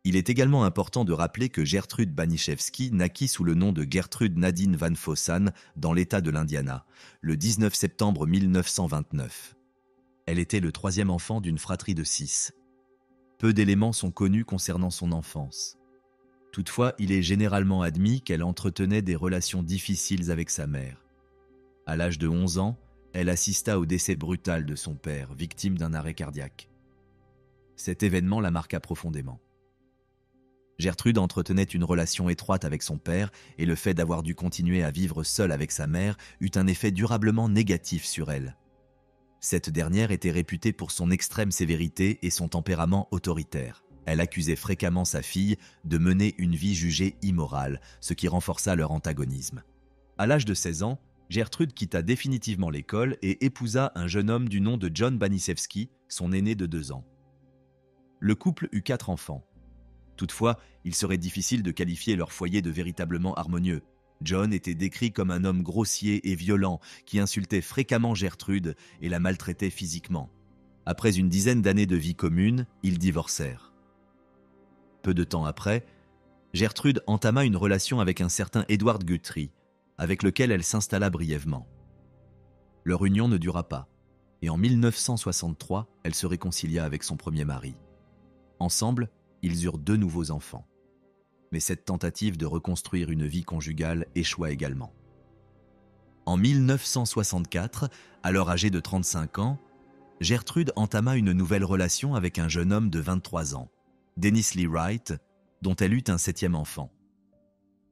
Il est également important de rappeler que Gertrude Banisewski naquit sous le nom de Gertrude Nadine Van Fossan dans l'État de l'Indiana, le 19 septembre 1929. Elle était le troisième enfant d'une fratrie de 6. Peu d'éléments sont connus concernant son enfance. Toutefois, il est généralement admis qu'elle entretenait des relations difficiles avec sa mère. À l'âge de 11 ans, elle assista au décès brutal de son père, victime d'un arrêt cardiaque. Cet événement la marqua profondément. Gertrude entretenait une relation étroite avec son père et le fait d'avoir dû continuer à vivre seule avec sa mère eut un effet durablement négatif sur elle. Cette dernière était réputée pour son extrême sévérité et son tempérament autoritaire. Elle accusait fréquemment sa fille de mener une vie jugée immorale, ce qui renforça leur antagonisme. À l'âge de 16 ans, Gertrude quitta définitivement l'école et épousa un jeune homme du nom de John Banisewski, son aîné de 2 ans. Le couple eut 4 enfants. Toutefois, il serait difficile de qualifier leur foyer de véritablement harmonieux. John était décrit comme un homme grossier et violent qui insultait fréquemment Gertrude et la maltraitait physiquement. Après une dizaine d'années de vie commune, ils divorcèrent. Peu de temps après, Gertrude entama une relation avec un certain Edward Guthrie, avec lequel elle s'installa brièvement. Leur union ne dura pas, et en 1963, elle se réconcilia avec son premier mari. Ensemble, ils eurent 2 nouveaux enfants. Mais cette tentative de reconstruire une vie conjugale échoua également. En 1964, alors âgée de 35 ans, Gertrude entama une nouvelle relation avec un jeune homme de 23 ans, Dennis Lee Wright, dont elle eut un 7e enfant.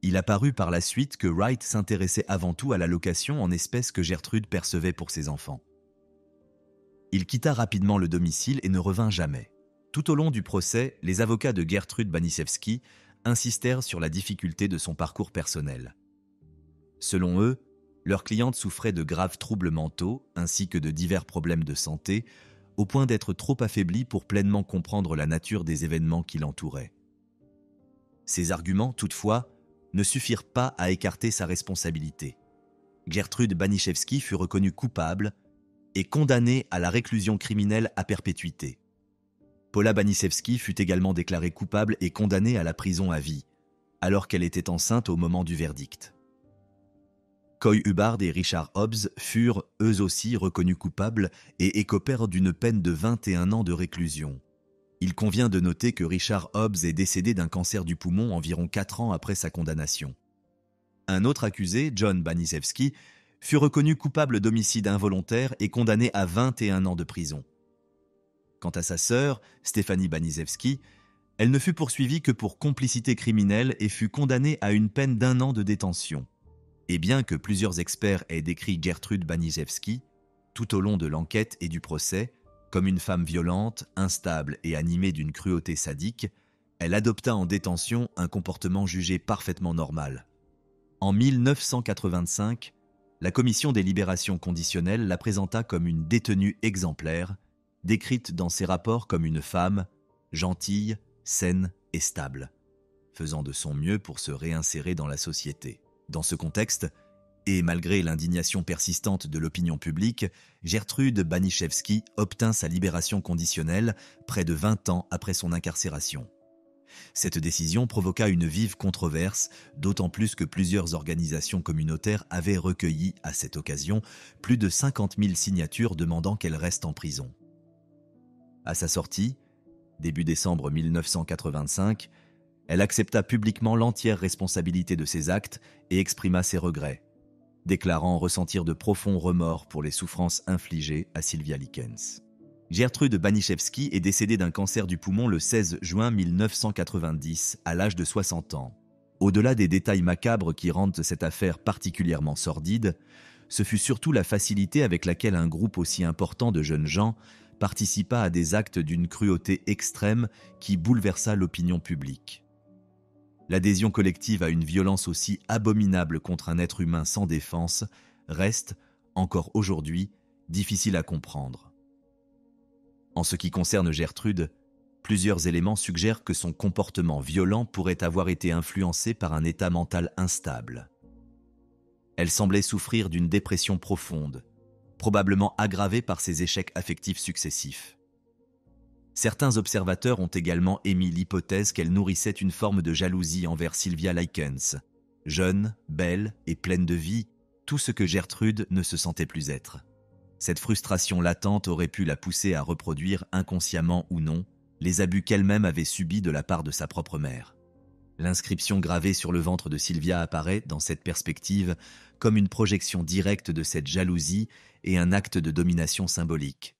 Il apparut par la suite que Wright s'intéressait avant tout à la location en espèces que Gertrude percevait pour ses enfants. Il quitta rapidement le domicile et ne revint jamais. Tout au long du procès, les avocats de Gertrude Banisewski insistèrent sur la difficulté de son parcours personnel. Selon eux, leur cliente souffrait de graves troubles mentaux ainsi que de divers problèmes de santé, au point d'être trop affaiblie pour pleinement comprendre la nature des événements qui l'entouraient. Ces arguments, toutefois, ne suffirent pas à écarter sa responsabilité. Gertrude Banisewski fut reconnue coupable et condamnée à la réclusion criminelle à perpétuité. Paula Banisewski fut également déclarée coupable et condamnée à la prison à vie, alors qu'elle était enceinte au moment du verdict. Coy Hubbard et Richard Hobbs furent, eux aussi, reconnus coupables et écopèrent d'une peine de 21 ans de réclusion. Il convient de noter que Richard Hobbs est décédé d'un cancer du poumon environ 4 ans après sa condamnation. Un autre accusé, John Banisewski, fut reconnu coupable d'homicide involontaire et condamné à 21 ans de prison. Quant à sa sœur, Stéphanie Baniszewski, elle ne fut poursuivie que pour complicité criminelle et fut condamnée à une peine d'1 an de détention. Et bien que plusieurs experts aient décrit Gertrude Baniszewski, tout au long de l'enquête et du procès, comme une femme violente, instable et animée d'une cruauté sadique, elle adopta en détention un comportement jugé parfaitement normal. En 1985, la Commission des libérations conditionnelles la présenta comme une détenue exemplaire, décrite dans ses rapports comme une femme gentille, saine et stable, faisant de son mieux pour se réinsérer dans la société. Dans ce contexte, et malgré l'indignation persistante de l'opinion publique, Gertrude Baniszewski obtint sa libération conditionnelle près de 20 ans après son incarcération. Cette décision provoqua une vive controverse, d'autant plus que plusieurs organisations communautaires avaient recueilli, à cette occasion, plus de 50 000 signatures demandant qu'elle reste en prison. À sa sortie, début décembre 1985, elle accepta publiquement l'entière responsabilité de ses actes et exprima ses regrets, déclarant ressentir de profonds remords pour les souffrances infligées à Sylvia Likens. Gertrude Baniszewski est décédée d'un cancer du poumon le 16 juin 1990, à l'âge de 60 ans. Au-delà des détails macabres qui rendent cette affaire particulièrement sordide, ce fut surtout la facilité avec laquelle un groupe aussi important de jeunes gens participa à des actes d'une cruauté extrême qui bouleversa l'opinion publique. L'adhésion collective à une violence aussi abominable contre un être humain sans défense reste, encore aujourd'hui, difficile à comprendre. En ce qui concerne Gertrude, plusieurs éléments suggèrent que son comportement violent pourrait avoir été influencé par un état mental instable. Elle semblait souffrir d'une dépression profonde, probablement aggravée par ses échecs affectifs successifs. Certains observateurs ont également émis l'hypothèse qu'elle nourrissait une forme de jalousie envers Sylvia Likens, jeune, belle et pleine de vie, tout ce que Gertrude ne se sentait plus être. Cette frustration latente aurait pu la pousser à reproduire, inconsciemment ou non, les abus qu'elle-même avait subis de la part de sa propre mère. L'inscription gravée sur le ventre de Sylvia apparaît, dans cette perspective, comme une projection directe de cette jalousie et un acte de domination symbolique.